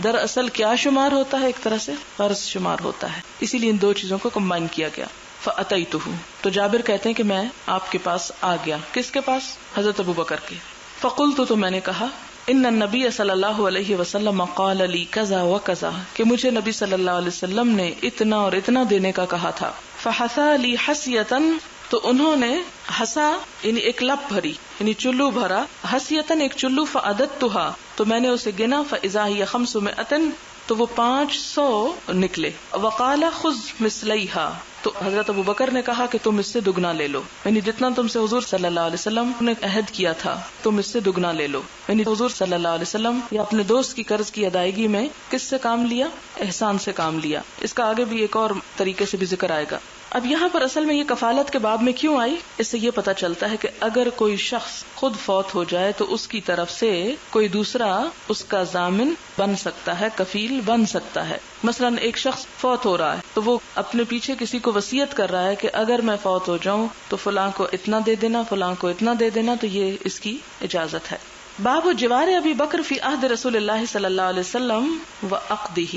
دراصل کیا شمار ہوتا ہے؟ ایک طرح سے قرض شمار ہوتا ہے. اسی لیے ان دو چیزوں کو کمبائن کیا گیا. فأتیتہ، تو جابر کہتے ہیں کہ میں آپ کے پاس آ گیا. کس کے پاس؟ حضرت ابو بکر کے. فقلت، تو میں نے کہا، ان النبی صلی اللہ علیہ وسلم قال لی کذا وکذا، کہ مجھے نبی صلی اللہ علیہ وسلم نے اتنا اور اتنا دینے کا کہا تھا. فحثا لی حسیتن، تو انہوں نے حسا یعنی ایک لپ بھری، یعنی چلو بھرا، حسیتن ایک چلو، فعددتها، تو میں نے اسے گنا، فاذا ہی 500، تو وہ 500 نکلے. وقال خذ مثلیہا، تو حضرت ابو بکر نے کہا کہ تم اس سے دگنا لے لو، یعنی جتنا تم سے حضور صلی اللہ علیہ وسلم نے عہد کیا تھا تم اس سے دگنا لے لو. یعنی حضور صلی اللہ علیہ وسلم یا اپنے دوست کی قرض کی ادائیگی میں کس سے کام لیا؟ احسان سے کام لیا. اس کا آگے بھی ایک اور طریقے سے بھی ذکر آئے گا. اب یہاں پر اصل میں یہ کفالت کے باب میں کیوں آئی؟ اس سے یہ پتہ چلتا ہے کہ اگر کوئی شخص خود فوت ہو جائے تو اس کی طرف سے کوئی دوسرا اس کا ضامن بن سکتا ہے، کفیل بن سکتا ہے. مثلا ایک شخص فوت ہو رہا ہے تو وہ اپنے پیچھے کسی کو وصیت کر رہا ہے کہ اگر میں فوت ہو جاؤں تو فلاں کو اتنا دے دینا، فلاں کو اتنا دے دینا، تو یہ اس کی اجازت ہے. باب جوار ابی بکر فی عہد رسول اللہ صلی اللہ علیہ وسلم و عقدہ.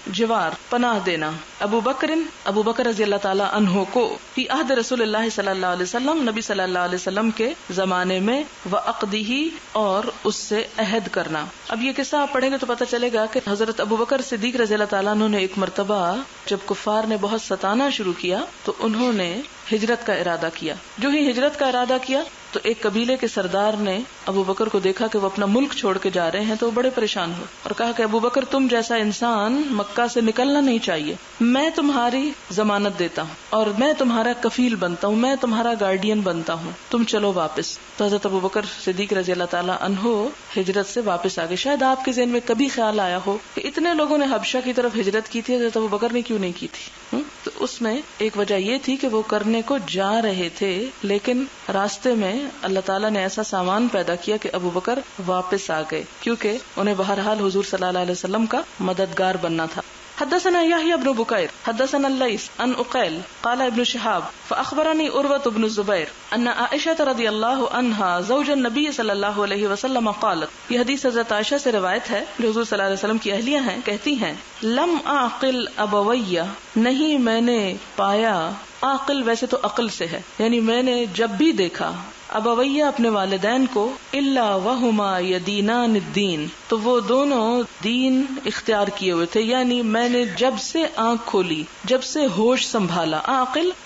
جوار پناہ دینا ابو بکر رضی اللہ تعالیٰ عنہ کو فی عہد رسول اللہ صلی اللہ علیہ وسلم نبی صلی اللہ علیہ وسلم کے زمانے میں و عقدہ اور اس سے عہد کرنا. اب یہ قصہ آپ پڑھیں گے تو پتہ چلے گا کہ حضرت ابو بکر صدیق رضی اللہ تعالیٰ عنہ نے ایک مرتبہ جب کفار نے بہت ستانا شروع کیا تو انہوں نے ہجرت کا ارادہ کیا. جو ہی ہجرت کا ارادہ کیا تو ایک قبیلے کے سردار نے ابو بکر کو دیکھا کہ وہ اپنا ملک چھوڑ کے جا رہے ہیں تو وہ بڑے پریشان ہوئے اور کہا کہ ابو بکر تم جیسا انسان مکہ سے نکلنا نہیں چاہیے, میں تمہاری ضمانت دیتا ہوں اور میں تمہارا کفیل بنتا ہوں, میں تمہارا گارڈین بنتا ہوں, تم چلو واپس. تو حضرت ابو بکر صدیق رضی اللہ تعالیٰ عنہ ہجرت سے واپس آگے. شاید آپ کے ذہن میں کبھی خیال آیا ہو کہ اتنے لوگوں نے حبشہ کی طرف ہجرت کی تھی, حضرت ابو بکر نے کیوں نہیں کی تھی؟ تو اس میں ایک وجہ یہ تھی کہ وہ کرنے کو جا رہے تھے لیکن راستے میں اللہ تعالیٰ نے ایسا سامان پیدا کیا کہ ابو بکر واپس آ گئے, کیونکہ انہیں بہرحال حضور صلی اللہ علیہ وسلم کا مددگار بننا تھا. حدثنا يحيى بن بكير حدثنا الليث عن عقيل قال ابن شهاب فأخبرني عروة بن الزبير أن عائشة رضي الله عنها زوج النبي صلى الله عليه وسلم قالت. یہ حدیث حضرت عائشہ سے روایت ہے جو حضور صلی اللہ علیہ وسلم کی اہلیہ ہیں, کہتی ہیں لم اعقل ابویہ, نہیں میں نے پایا, عاقل ویسے تو عقل سے ہے, یعنی میں نے جب بھی دیکھا ابویہ اپنے والدین کو الا وہما یدینان الدین, تو وہ دونوں دین اختیار کیے ہوئے تھے, یعنی میں نے جب سے آنکھ کھولی, جب سے ہوش سنبھالا.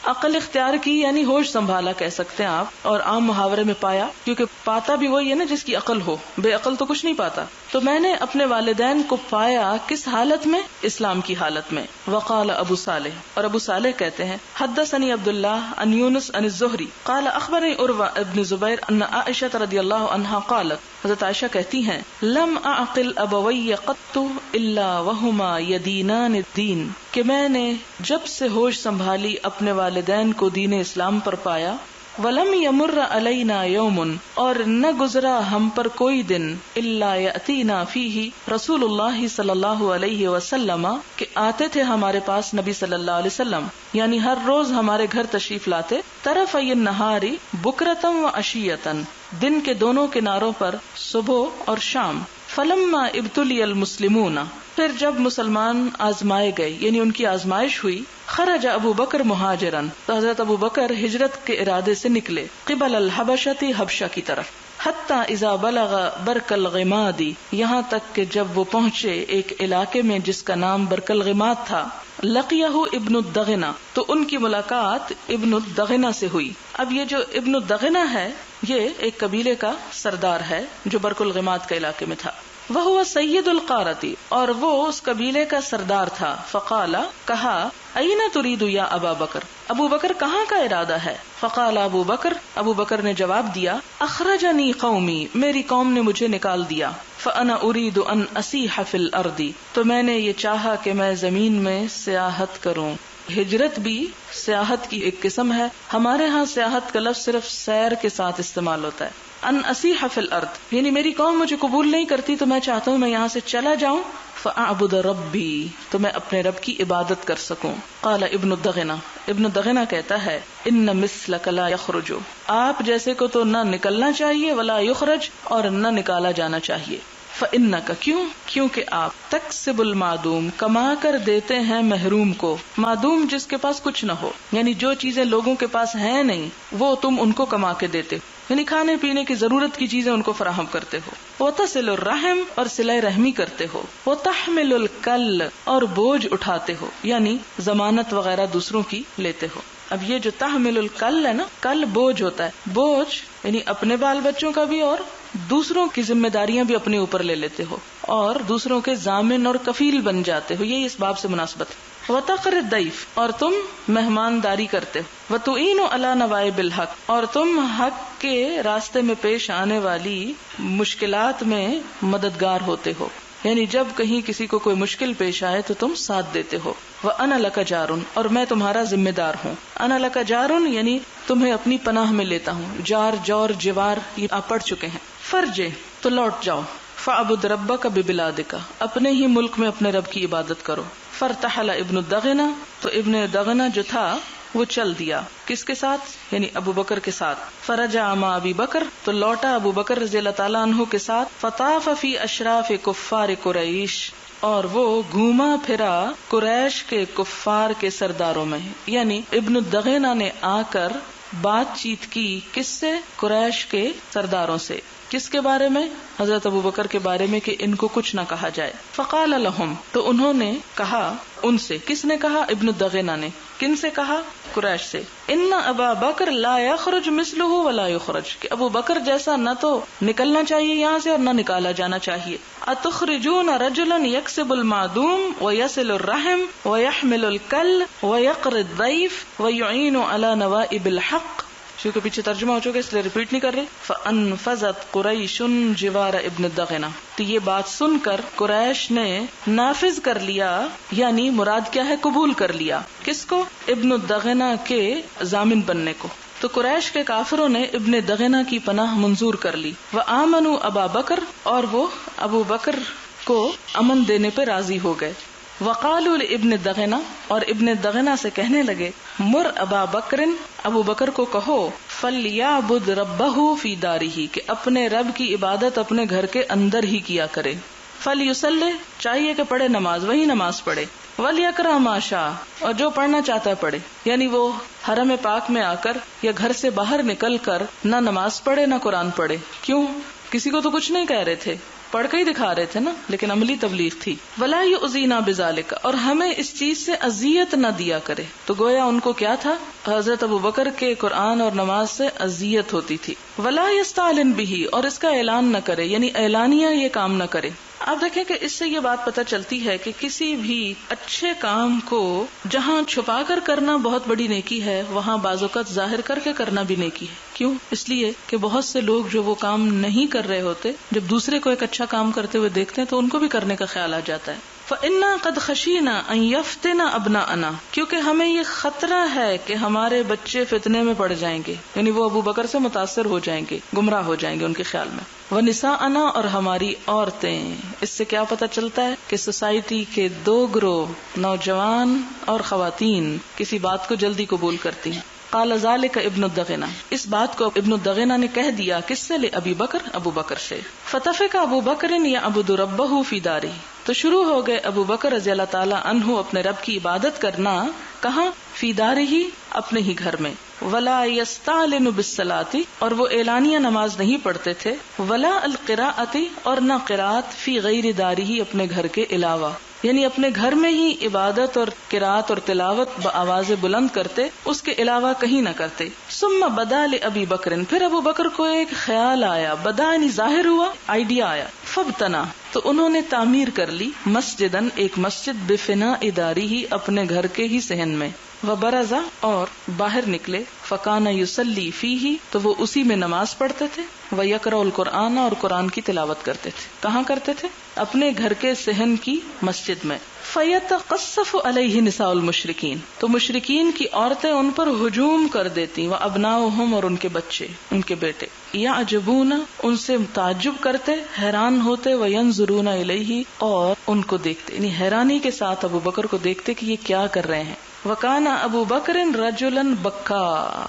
عقل اختیار کی یعنی ہوش سنبھالا کہہ سکتے ہیں آپ, اور عام محاورے میں پایا, کیونکہ پاتا بھی وہی ہے نا جس کی عقل ہو, بے عقل تو کچھ نہیں پاتا. تو میں نے اپنے والدین کو پایا کس حالت میں؟ اسلام کی حالت میں. وقال ابو صالح, اور ابو صالح کہتے ہیں حدثني عبد الله عن يونس عن الزهري قال اخبرني عروة ابن زبیر ان عائشہ رضی اللہ عنہا قالت, حضرت عائشہ کہتی ہیں لم اعقل ابوی قط الا وہما یدینان الدین, کہ میں نے جب سے ہوش سنبھالی اپنے والدین کو دین اسلام پر پایا. ولم یمر علینا یوم, اور نہ گزرا ہم پر کوئی دن, الا یاتینا فیہ رسول اللہ صلی اللہ علیہ وسلم, کہ آتے تھے ہمارے پاس نبی صلی اللہ علیہ وسلم, یعنی ہر روز ہمارے گھر تشریف لاتے. طرفی النہار بکرتم و عشیتن, دن کے دونوں کناروں پر صبح اور شام. فلما ابتلی المسلمون, پھر جب مسلمان آزمائے گئے یعنی ان کی آزمائش ہوئی. خرج ابو بکر مہاجرن, تو حضرت ابو بکر ہجرت کے ارادے سے نکلے. قبل الحبشتی, حبشہ کی طرف. حتی اذا بلغ برک الغمادی, یہاں تک کہ جب وہ پہنچے ایک علاقے میں جس کا نام برک الغماد تھا. لقیہ ابن الدغنہ, تو ان کی ملاقات ابن الدغنہ سے ہوئی. اب یہ جو ابن الدغنہ ہے یہ ایک قبیلے کا سردار ہے جو برک الغماد کے علاقے میں تھا. وہ سید القارتی, اور وہ اس قبیلے کا سردار تھا. فقال, کہا اینا ترید یا ابا بکر, ابو بکر کہاں کا ارادہ ہے؟ فقال ابو بکر نے جواب دیا اخرجنی قومی, میری قوم نے مجھے نکال دیا. فانا ارید ان اسیح فی الارض, تو میں نے یہ چاہا کہ میں زمین میں سیاحت کروں. ہجرت بھی سیاحت کی ایک قسم ہے. ہمارے ہاں سیاحت کا لفظ صرف سیر کے ساتھ استعمال ہوتا ہے. ان اسیح فی الارض, یعنی میری قوم مجھے قبول نہیں کرتی تو میں چاہتا ہوں میں یہاں سے چلا جاؤں. فاعبد ربی, تو میں اپنے رب کی عبادت کر سکوں. قال ابن الدغنہ کہتا ہے ان مثلک لا یخرج, آپ جیسے کو تو نہ نکلنا چاہیے, ولا یخرج, اور نہ نکالا جانا چاہیے. فإنک, کیونکہ آپ تکسب المعدوم, کما کر دیتے ہیں محروم کو. معدوم جس کے پاس کچھ نہ ہو, یعنی جو چیزیں لوگوں کے پاس ہیں نہیں وہ تم ان کو کما کے دیتے ہو, یعنی کھانے پینے کی ضرورت کی چیزیں ان کو فراہم کرتے ہو. وتصل الرحم, اور صلہ رحمی کرتے ہو. وتحمل الکل, اور بوجھ اٹھاتے ہو, یعنی ضمانت وغیرہ دوسروں کی لیتے ہو. اب یہ جو تحمل الکل ہے نا, کل بوجھ ہوتا ہے, بوجھ یعنی اپنے بال بچوں کا بھی اور دوسروں کی ذمہ داریاں بھی اپنے اوپر لے لیتے ہو اور دوسروں کے ضامن اور کفیل بن جاتے ہو. یہی اس باب سے مناسبت ہے. وتقر الضیف, اور تم مہمانداری کرتے ہو. وتعین علی نوائب الحق, اور تم حق کے راستے میں پیش آنے والی مشکلات میں مددگار ہوتے ہو, یعنی جب کہیں کسی کو کوئی مشکل پیش آئے تو تم ساتھ دیتے ہو. وَأَنَا لَكَ جَارٌ, اور میں تمہارا ذمہ دار ہوں. انا لَكَ جَارٌ, یعنی تمہیں اپنی پناہ میں لیتا ہوں. جار, جور, جوار, یہ آپ پڑھ چکے ہیں. فرجے, تو لوٹ جاؤ. فَعْبُدْ رَبَّكَ بِبِلَادِكَ, اپنے ہی ملک میں اپنے رب کی عبادت کرو. فارتحل ابن الدغنہ, تو ابن دغنہ جو تھا وہ چل دیا. کس کے ساتھ؟ یعنی ابو بکر کے ساتھ. فرجع مع ابی بکر، تو لوٹا ابو بکر رضی اللہ تعالیٰ عنہ کے ساتھ. فطاف فی اشراف کفار قریش، اور وہ گھوما پھرا قریش کے کفار کے سرداروں میں. یعنی ابن الدغینہ نے آ کر بات چیت کی کس سے؟ قریش کے سرداروں سے. کس کے بارے میں؟ حضرت ابو بکر کے بارے میں کہ ان کو کچھ نہ کہا جائے. فقال لهم، تو انہوں نے کہا ان سے. کس نے کہا؟ ابن الدغینہ نے. کن سے کہا؟ قریش سے. ان ابا بکر لا یخرج مثلہ ولا یخرج، کہ ابو بکر جیسا نہ تو نکلنا چاہیے یہاں سے اور نہ نکالا جانا چاہیے. اتخرجون رجلا یکسب المعدوم ویصل الرحم ویحمل الکل ویقر الضیف ویعین علی نوائب الحق. شروع کے پیچھے ترجمہ ہو چکا اس لیے ریپیٹ نہیں کر رہے. فانفذت قریش جوار ابن الدغینہ، تو یہ بات سن کر قریش نے نافذ کر لیا، یعنی مراد کیا ہے؟ قبول کر لیا. کس کو؟ ابن الدغینہ کے ضامن بننے کو. تو قریش کے کافروں نے ابن دغینہ کی پناہ منظور کر لی. وآمنوا ابا بکر، اور وہ ابو بکر کو امن دینے پہ راضی ہو گئے. وقالوا لابن دغینہ، اور ابن دغینہ سے کہنے لگے مر ابا بکر، ابو بکر کو کہو فلیعبد ربہ فی دارہ، کہ اپنے رب کی عبادت اپنے گھر کے اندر ہی کیا کرے. فلیصلی، چاہیے کہ پڑھے نماز، وہی نماز پڑھے. ولیقرأ ما شاء، اور جو پڑھنا چاہتا ہے پڑھے. یعنی وہ حرم پاک میں آ کر یا گھر سے باہر نکل کر نہ نماز پڑھے نہ قرآن پڑھے. کیوں؟ کسی کو تو کچھ نہیں کہہ رہے تھے، پڑھ کے ہی دکھا رہے تھے نا، لیکن عملی تبلیغ تھی. ولا یؤذینا بذالک، اور ہمیں اس چیز سے اذیت نہ دیا کرے. تو گویا ان کو کیا تھا؟ حضرت ابو بکر کے قرآن اور نماز سے اذیت ہوتی تھی. ولا یستعلن بہ، اور اس کا اعلان نہ کرے، یعنی اعلانیہ یہ کام نہ کرے. آپ دیکھیں کہ اس سے یہ بات پتہ چلتی ہے کہ کسی بھی اچھے کام کو جہاں چھپا کر کرنا بہت بڑی نیکی ہے، وہاں بعض اوقات ظاہر کر کے کرنا بھی نیکی ہے. کیوں؟ اس لیے کہ بہت سے لوگ جو وہ کام نہیں کر رہے ہوتے، جب دوسرے کو ایک اچھا کام کرتے ہوئے دیکھتے ہیں تو ان کو بھی کرنے کا خیال آ جاتا ہے. فَإِنَّا قَدْ خَشِينَا أَن يَفْتِنَ أَبْنَاءَنَا، کیونکہ ہمیں یہ خطرہ ہے کہ ہمارے بچے فتنے میں پڑ جائیں گے، یعنی وہ ابو بکر سے متاثر ہو جائیں گے، گمراہ ہو جائیں گے ان کے خیال میں. وَنِسَاءَنَا، اور ہماری عورتیں. اس سے کیا پتہ چلتا ہے کہ سوسائٹی کے دو گروہ، نوجوان اور خواتین، کسی بات کو جلدی قبول کرتی ہیں. قال ذلك ابن الدغینہ، اس بات کو ابن الدغینہ نے کہہ دیا. کس سے؟ ابی بکر، ابو بکر سے. فتفق ابو بکر یعبد ربہ فی دارہ، تو شروع ہو گئے ابو بکر رضی اللہ تعالی عنہ اپنے رب کی عبادت کرنا. کہاں؟ فی دارہ، اپنے ہی گھر میں. ولا یستعلن بالصلاۃ، اور وہ اعلانیہ نماز نہیں پڑھتے تھے. ولا القراءۃ، اور نہ قرات فی غیر دارہ، اپنے گھر کے علاوہ، یعنی اپنے گھر میں ہی عبادت اور قرات اور تلاوت بآواز بلند کرتے، اس کے علاوہ کہیں نہ کرتے. ثم بدا لابی بکر، پھر ابو بکر کو ایک خیال آیا. بدا یعنی ظاہر ہوا، آئیڈیا آیا. فبتنا، تو انہوں نے تعمیر کر لی. مسجدن، ایک مسجد. بفناء دارہ، اپنے گھر کے ہی صحن میں. وبرز، اور باہر نکلے. فکان یصلی فیہ، تو وہ اسی میں نماز پڑھتے تھے. ویقرأ القرآن، اور قرآن کی تلاوت کرتے تھے. کہاں کرتے تھے؟ اپنے گھر کے صحن کی مسجد میں. فیتقصف علیہ نساء المشرکین، تو مشرکین کی عورتیں ان پر ہجوم کر دیتی. وابناؤہم، اور ان کے بچے، ان کے بیٹے. یعجبون، ان سے تعجب کرتے، حیران ہوتے. وینظرون الیہ، اور ان کو دیکھتے، یعنی حیرانی کے ساتھ ابو بکر کو دیکھتے کہ یہ کیا کر رہے ہیں. وکان ابو بکر رجلا بکا،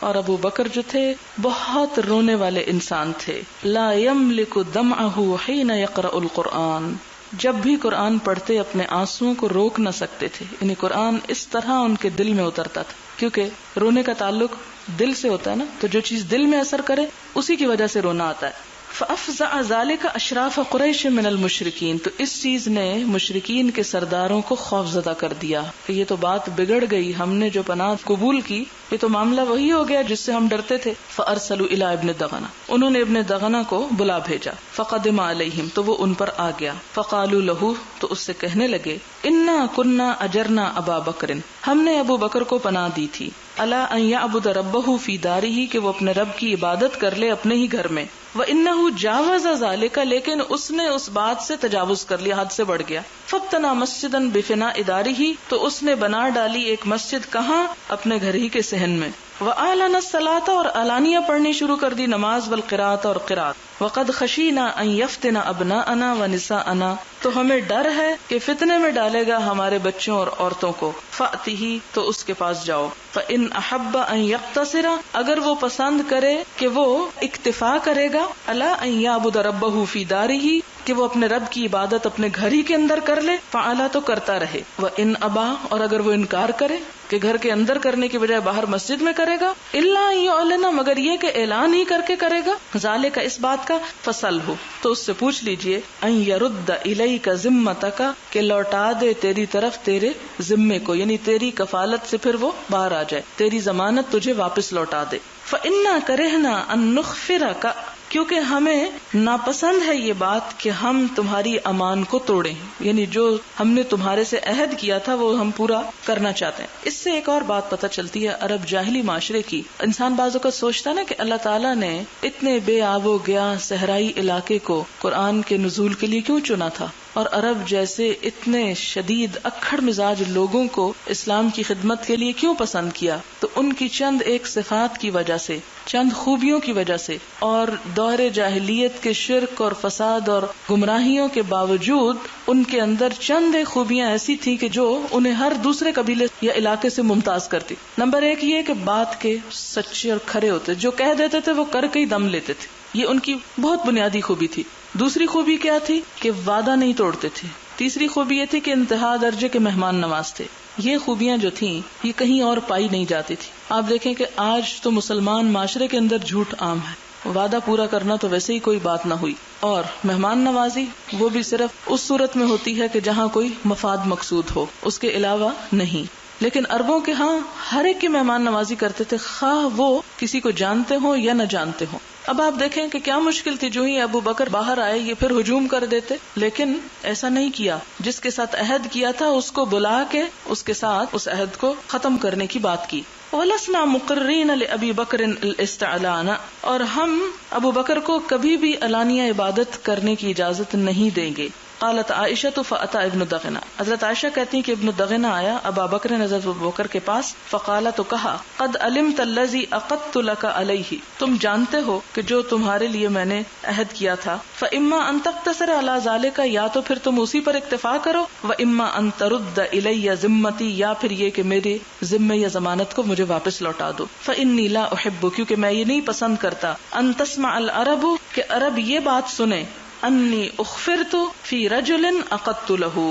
اور ابو بکر جو تھے بہت رونے والے انسان تھے. لا یملک دمعہ حین یقرأ القرآن، جب بھی قرآن پڑھتے اپنے آنسوؤں کو روک نہ سکتے تھے. یعنی قرآن اس طرح ان کے دل میں اترتا تھا، کیونکہ رونے کا تعلق دل سے ہوتا ہے نا، تو جو چیز دل میں اثر کرے اسی کی وجہ سے رونا آتا ہے. فافزع ذلك اشراف قریش من المشرکین، تو اس چیز نے مشرکین کے سرداروں کو خوف زدہ کر دیا کہ یہ تو بات بگڑ گئی، ہم نے جو پناہ قبول کی یہ تو معاملہ وہی ہو گیا جس سے ہم ڈرتے تھے. فارسلوا الی ابن دغنہ، انہوں نے ابن دغنہ کو بلا بھیجا. فقدم علیہم، تو وہ ان پر آ گیا. فقالوا له، تو اس سے کہنے لگے انا کنا اجرنا ابا بکر، ہم نے ابو بکر کو پناہ دی تھی. الا ان یعبد ربہ فی دارہ، کہ وہ اپنے رب کی عبادت کر لے اپنے ہی گھر میں. وَإِنَّهُ جَاوَزَ ذَلِكَ، لیکن اس نے اس بات سے تجاوز کر لیا، حد سے بڑھ گیا. فَابْتَنَا مَسْجِدًا بِفِنَاءِ دَارِهِ، تو اس نے بنا ڈالی ایک مسجد. کہاں؟ اپنے گھر ہی کے صحن میں. وَأَعْلَنَ الصَّلَاةَ اور علانیہ پڑھنی شروع کر دی نماز، والقراءۃ اور قرات، وَقَدْ خَشِينَا أَن يَفْتِنَ أَبْنَاءَنَا وَنِسَاءَنَا تو ہمیں ڈر ہے کہ فتنے میں ڈالے گا ہمارے بچوں اور عورتوں کو، فَأْتِهِ تو اس کے پاس جاؤ، فَإِنْ أَحَبَّ أَن يَقْتَصِرَ اگر وہ پسند کرے کہ وہ اکتفا کرے گا، عَلَىٰ أَن يَعْبُدَ رَبَّهُ فِي دَارِهِ کہ وہ اپنے رب کی عبادت اپنے گھر ہی کے اندر کر لے، فعلا تو کرتا رہے، وَإِنْ أَبَى اور اگر وہ انکار کرے کہ گھر کے اندر کرنے کی بجائے باہر مسجد میں کرے گا، إِلَّا أَن يُعْلِنَ مگر یہ کہ اعلان ہی کر کے کرے گا، ذالک اس بات کا، فَسَلْهُ تو اس سے پوچھ لیجئے، أَن يَرُدَّ إِلَيْكَ ذِمَّتَكَ کہ لوٹا دے تیری طرف تیرے ذمے کو، یعنی تیری کفالت سے پھر وہ باہر آ جائے، تیری ضمانت تجھے واپس لوٹا دے، فَإِنَّا كَرِهْنَا أَن نُخْفِرَكَ کیونکہ ہمیں ناپسند ہے یہ بات کہ ہم تمہاری امان کو توڑیں، یعنی جو ہم نے تمہارے سے عہد کیا تھا وہ ہم پورا کرنا چاہتے ہیں۔ اس سے ایک اور بات پتہ چلتی ہے عرب جاہلی معاشرے کی۔ انسان بعض اوقات سوچتا ہے نا کہ اللہ تعالیٰ نے اتنے بے آب و گیا صحرائی علاقے کو قرآن کے نزول کے لیے کیوں چنا تھا، اور عرب جیسے اتنے شدید اکھڑ مزاج لوگوں کو اسلام کی خدمت کے لیے کیوں پسند کیا؟ تو ان کی چند ایک صفات کی وجہ سے، چند خوبیوں کی وجہ سے، اور دور جاہلیت کے شرک اور فساد اور گمراہیوں کے باوجود ان کے اندر چند ایک خوبیاں ایسی تھیں کہ جو انہیں ہر دوسرے قبیلے یا علاقے سے ممتاز کرتی۔ نمبر ایک یہ کہ بات کے سچے اور کھرے ہوتے، جو کہہ دیتے تھے وہ کر کے ہی دم لیتے تھے، یہ ان کی بہت بنیادی خوبی تھی۔ دوسری خوبی کیا تھی کہ وعدہ نہیں توڑتے تھے۔ تیسری خوبی یہ تھی کہ انتہا درجے کے مہمان نواز تھے۔ یہ خوبیاں جو تھیں یہ کہیں اور پائی نہیں جاتی تھی۔ آپ دیکھیں کہ آج تو مسلمان معاشرے کے اندر جھوٹ عام ہے، وعدہ پورا کرنا تو ویسے ہی کوئی بات نہ ہوئی، اور مہمان نوازی وہ بھی صرف اس صورت میں ہوتی ہے کہ جہاں کوئی مفاد مقصود ہو، اس کے علاوہ نہیں۔ لیکن عربوں کے ہاں ہر ایک کی مہمان نوازی کرتے تھے، خواہ وہ کسی کو جانتے ہوں یا نہ جانتے ہوں۔ اب آپ دیکھیں کہ کیا مشکل تھی، جو ہی ابو بکر باہر آئے یہ پھر ہجوم کر دیتے، لیکن ایسا نہیں کیا۔ جس کے ساتھ عہد کیا تھا اس کو بلا کے اس کے ساتھ اس عہد کو ختم کرنے کی بات کی۔ وَلَسْنَا مُقِرِّينَ لِأَبِي بَكْرٍ الْإِسْتِعْلَانَ اور ہم ابو بکر کو کبھی بھی علانیہ عبادت کرنے کی اجازت نہیں دیں گے۔ قالت عائشہ فأتى ابن دغنہ حضرت عائشہ کہتی ہیں کہ ابن دغنہ آیا ابا بکر حضرت ابو بکر کے پاس، فقال تو کہا قد علمت الذی عقدت لك علیہ تم جانتے ہو کہ جو تمہارے لیے میں نے عہد کیا تھا، فاما ان تقتصر علی ذلک یا تو پھر تم اسی پر اکتفا کرو، واما ان ترد الی ذمتی یا پھر یہ کہ میرے ذمے یا ضمانت کو مجھے واپس لوٹا دو، فانی لا احب کیونکہ میں یہ نہیں پسند کرتا، ان تسمع العرب کہ عرب یہ بات سنے، انی اخفرت فی رجل عقدت له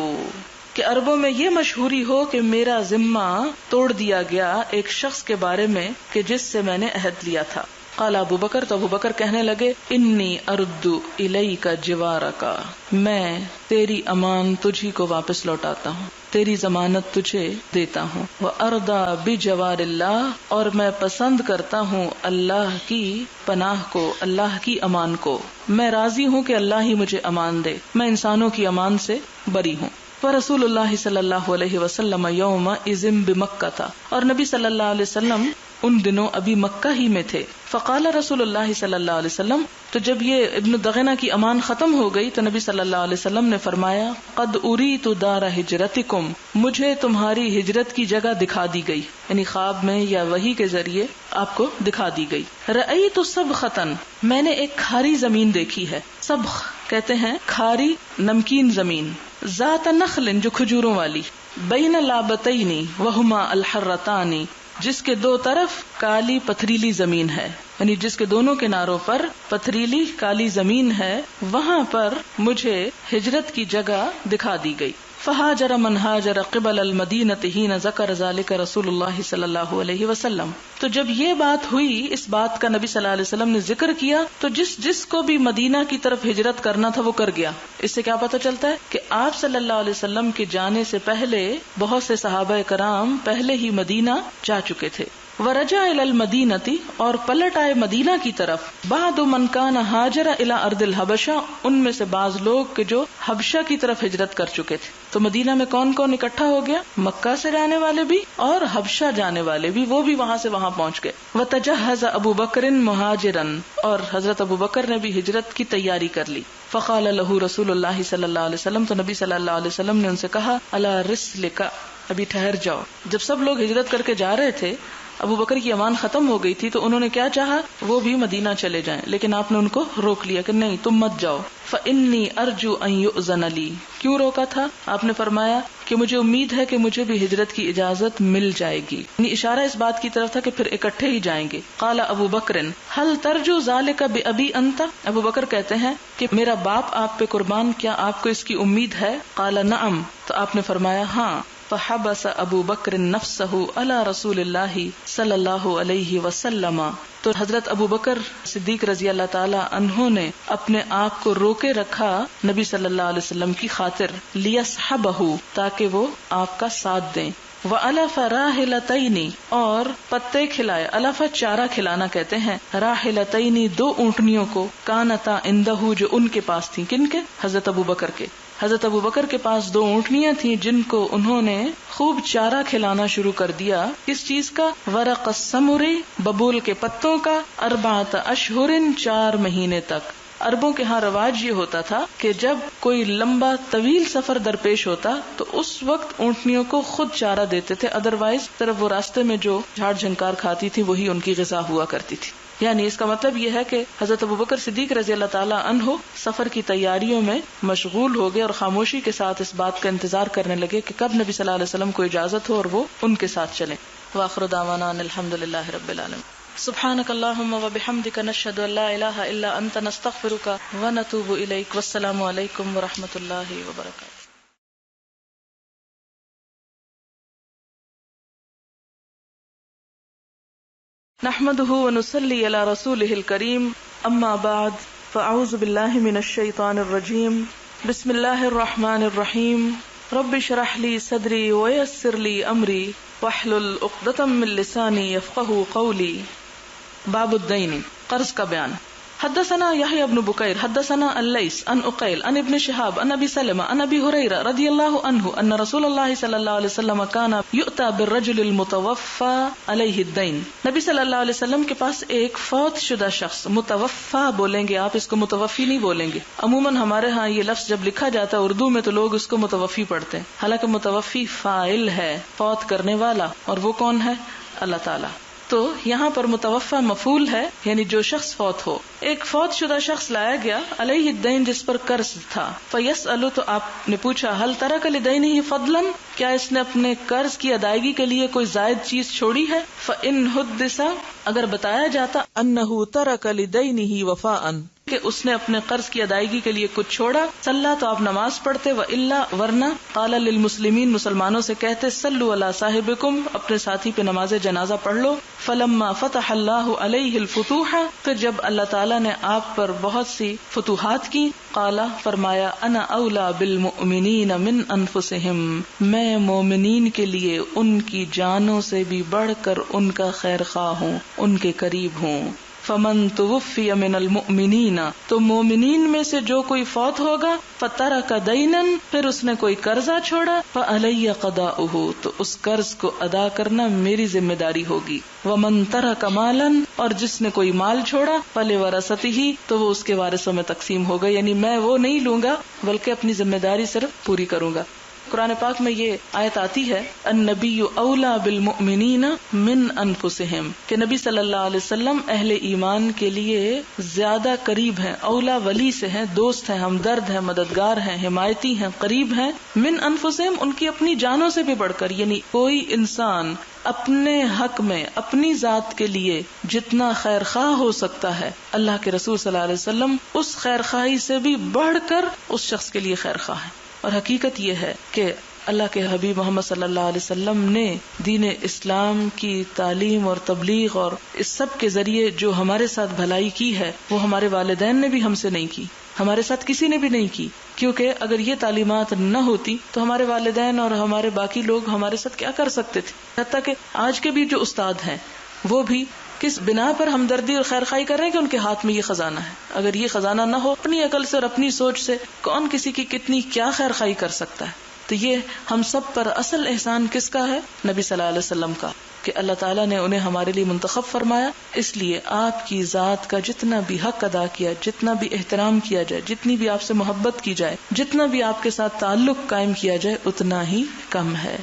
کہ عربوں میں یہ مشہوری ہو کہ میرا ذمہ توڑ دیا گیا ایک شخص کے بارے میں کہ جس سے میں نے عہد لیا تھا۔ قال ابو بکر تو ابو بکر کہنے لگے انی ارد الیک جوارک میں تیری امان تجھی کو واپس لوٹاتا ہوں، تیری ضمانت تجھے دیتا ہوں، وارضا بجوار اللہ اور میں پسند کرتا ہوں اللہ کی پناہ کو، اللہ کی امان کو، میں راضی ہوں کہ اللہ ہی مجھے امان دے، میں انسانوں کی امان سے بری ہوں۔ ورسول اللہ صلی اللہ علیہ وسلم یوم اذن بمکہ تھا اور نبی صلی اللہ علیہ وسلم ان دنوں ابھی مکہ ہی میں تھے۔ فقال رسول اللہ صلی اللہ علیہ وسلم تو جب یہ ابن دغنہ کی امان ختم ہو گئی تو نبی صلی اللہ علیہ وسلم نے فرمایا قد اریت دار ہجرتکم مجھے تمہاری ہجرت کی جگہ دکھا دی گئی، یعنی خواب میں یا وحی کے ذریعے آپ کو دکھا دی گئی۔ رأیت سبخۃ میں نے ایک کھاری زمین دیکھی ہے، سبخ کہتے ہیں کھاری نمکین زمین، ذات نخل جو کھجوروں والی، بین لابتین وہما الحرتان جس کے دو طرف کالی پتھریلی زمین ہے، یعنی جس کے دونوں کناروں پر پتھریلی کالی زمین ہے، وہاں پر مجھے ہجرت کی جگہ دکھا دی گئی۔ فہاجر من ہاجر قبل المدینۃ حین ذکر ذلک رسول اللہ صلی اللہ علیہ وسلم تو جب یہ بات ہوئی، اس بات کا نبی صلی اللہ علیہ وسلم نے ذکر کیا تو جس کو بھی مدینہ کی طرف ہجرت کرنا تھا وہ کر گیا۔ اس سے کیا پتہ چلتا ہے کہ آپ صلی اللہ علیہ وسلم کے جانے سے پہلے بہت سے صحابہ کرام پہلے ہی مدینہ جا چکے تھے۔ ورجع الی المدینۃ اور پلٹ آئے مدینہ کی طرف، بعد من کان ہاجر الی ارض الحبشہ ان میں سے بعض لوگ کہ جو حبشہ کی طرف ہجرت کر چکے تھے۔ تو مدینہ میں کون کون اکٹھا ہو گیا؟ مکہ سے جانے والے بھی اور حبشہ جانے والے بھی، وہ بھی وہاں سے وہاں پہنچ گئے۔ وتجہز ابو بکر مہاجرا اور حضرت ابو بکر نے بھی ہجرت کی تیاری کر لی۔ فقال له رسول اللہ صلی اللہ علیہ وسلم تو نبی صلی اللہ علیہ وسلم نے ان سے کہا الا رسلک ابھی ٹھہر جاؤ۔ جب سب لوگ ہجرت کر کے جا رہے تھے ابو بکر کی امان ختم ہو گئی تھی تو انہوں نے کیا چاہا وہ بھی مدینہ چلے جائیں، لیکن آپ نے ان کو روک لیا کہ نہیں تم مت جاؤ. فإنی ارجو ان یؤذن لی. کیوں روکا تھا؟ آپ نے فرمایا کہ مجھے امید ہے کہ مجھے بھی ہجرت کی اجازت مل جائے گی، یعنی اشارہ اس بات کی طرف تھا کہ پھر اکٹھے ہی جائیں گے. قال ابو بکر هل ترجو ذلك بأبی انت. ابو بکر کہتے ہیں کہ میرا باپ آپ پہ قربان، کیا آپ کو اس کی امید ہے؟ قال نعم. تو آپ نے فرمایا ہاں. فحبس ابو بکر نفسه علی رسول اللہ صلی اللہ علیہ وسلم. تو حضرت ابو بکر صدیق رضی اللہ تعالی عنہ نے اپنے آپ کو روکے رکھا نبی صلی اللہ علیہ وسلم کی خاطر، لیصحبہ تاکہ وہ آپ کا ساتھ دیں. وَأَلَفَ رَاحِلَتَيْنِ اور پتے کھلائے. الف چارہ کھلانا کہتے ہیں. راحلتین 2 اونٹنیوں کو، کانتا عندہ جو ان کے پاس تھیں. کن کے؟ حضرت ابو بکر کے. حضرت ابو بکر کے پاس 2 اونٹنیاں تھیں جن کو انہوں نے خوب چارہ کھلانا شروع کر دیا. کس چیز کا؟ ورق السمر ببول کے پتوں کا. 4 اشہر 4 مہینے تک. عربوں کے ہاں رواج یہ ہوتا تھا کہ جب کوئی لمبا طویل سفر درپیش ہوتا تو اس وقت اونٹنیوں کو خود چارہ دیتے تھے، ادروائز صرف وہ راستے میں جو جھاڑ جھنکار کھاتی تھی وہی ان کی غذا ہوا کرتی تھی. یعنی اس کا مطلب یہ ہے کہ حضرت ابوبکر صدیق رضی اللہ تعالی عنہ سفر کی تیاریوں میں مشغول ہو گئے اور خاموشی کے ساتھ اس بات کا انتظار کرنے لگے کہ کب نبی صلی اللہ علیہ وسلم کو اجازت ہو اور وہ ان کے ساتھ چلیں. وآخر دعوانا ان الحمدللہ رب العالمین. سبحانک اللہم وبحمدک نشہد ان لا الہ الا انت نستغفرک ونتوب الیک. والسلام علیکم ورحمۃ اللہ وبرکاتہ. نحمده ونصلي على رسوله الكريم. اما بعد فاعوذ بالله من الشيطان الرجيم. بسم الله الرحمن الرحيم. رب اشرح لي صدري ويسر لي امري واحلل عقدة من لساني يفقهوا قولي. باب الدین، قرض کا بیان. حدثنا يحيى بن بكير حدثنا الليث عن عقيل عن ابن شهاب عن ابي سلمة عن ابي هريرة رضي الله عنه ان رسول الله صلى الله عليه وسلم كان يؤتى بالرجل المتوفى عليه الدين. نبی صلی اللہ علیہ وسلم کے پاس ایک فوت شدہ شخص، متوفى بولیں گے آپ، اس کو متوفی نہیں بولیں گے. عموماً ہمارے ہاں یہ لفظ جب لکھا جاتا ہے اردو میں تو لوگ اس کو متوفی پڑھتے ہیں، حالانکہ متوفی فاعل ہے، فوت کرنے والا، اور وہ کون ہے؟ اللہ تعالی. تو یہاں پر متوفی مفعول ہے، یعنی جو شخص فوت ہو. ایک فوت شدہ شخص لایا گیا علیہ الدین جس پر قرض تھا. فیسأل، تو آپ نے پوچھا، هل ترک لدینہ فضلا، کیا اس نے اپنے قرض کی ادائیگی کے لیے کوئی زائد چیز چھوڑی ہے؟ فإن حدث، اگر بتایا جاتا، انہ ترک لدینہ وفاء، کہ اس نے اپنے قرض کی ادائیگی کے لیے کچھ چھوڑا، صلی تو آپ نماز پڑھتے، وإلا ورنہ، قال للمسلمین، مسلمانوں سے کہتے، صلوا علی صاحبکم، اپنے ساتھی پہ نماز جنازہ پڑھ لو. فلما فتح اللہ علیہ الفتوح، پھر جب اللہ تعالیٰ نے آپ پر بہت سی فتوحات کی، قال، فرمایا، انا اولا بالمؤمنین من انفسہم، میں مومنین کے لیے ان کی جانوں سے بھی بڑھ کر ان کا خیر خواہ ہوں، ان کے قریب ہوں. فمن توفی من المؤمنین، تو مومنین میں سے جو کوئی فوت ہوگا، فترک دینا، پھر اس نے کوئی قرضہ چھوڑا، فعلی قضاؤہ، تو اس قرض کو ادا کرنا میری ذمہ داری ہوگی. ومن ترک مالا، اور جس نے کوئی مال چھوڑا، فلورثتہ، تو وہ اس کے وارثوں میں تقسیم ہوگا، یعنی میں وہ نہیں لوں گا بلکہ اپنی ذمہ داری صرف پوری کروں گا. قرآن پاک میں یہ آیت آتی ہے، النبی اولا بالمؤمنین من انفسہم، کہ نبی صلی اللہ علیہ وسلم اہل ایمان کے لیے زیادہ قریب ہیں. اولا ولی سے ہیں، دوست ہیں، ہمدرد ہیں، مددگار ہیں، حمایتی ہیں، قریب ہیں. من انفسہم، ان کی اپنی جانوں سے بھی بڑھ کر، یعنی کوئی انسان اپنے حق میں اپنی ذات کے لیے جتنا خیر خواہ ہو سکتا ہے، اللہ کے رسول صلی اللہ علیہ وسلم اس خیر خواہی سے بھی بڑھ کر اس شخص کے لیے خیر خواہ ہیں. اور حقیقت یہ ہے کہ اللہ کے حبیب محمد صلی اللہ علیہ وسلم نے دین اسلام کی تعلیم اور تبلیغ اور اس سب کے ذریعے جو ہمارے ساتھ بھلائی کی ہے، وہ ہمارے والدین نے بھی ہم سے نہیں کی، ہمارے ساتھ کسی نے بھی نہیں کی. کیونکہ اگر یہ تعلیمات نہ ہوتی تو ہمارے والدین اور ہمارے باقی لوگ ہمارے ساتھ کیا کر سکتے تھے. حتیٰ کہ آج کے بھی جو استاد ہیں وہ بھی کس بنا پر ہمدردی اور خیر خواہی کر رہے ہیں کہ ان کے ہاتھ میں یہ خزانہ ہے. اگر یہ خزانہ نہ ہو، اپنی عقل سے اور اپنی سوچ سے کون کسی کی کتنی کیا خیر خواہی کر سکتا ہے. تو یہ ہم سب پر اصل احسان کس کا ہے؟ نبی صلی اللہ علیہ وسلم کا، کہ اللہ تعالیٰ نے انہیں ہمارے لیے منتخب فرمایا. اس لیے آپ کی ذات کا جتنا بھی حق ادا کیا، جتنا بھی احترام کیا جائے، جتنی بھی آپ سے محبت کی جائے، جتنا بھی آپ کے ساتھ تعلق قائم کیا جائے، اتنا ہی کم ہے.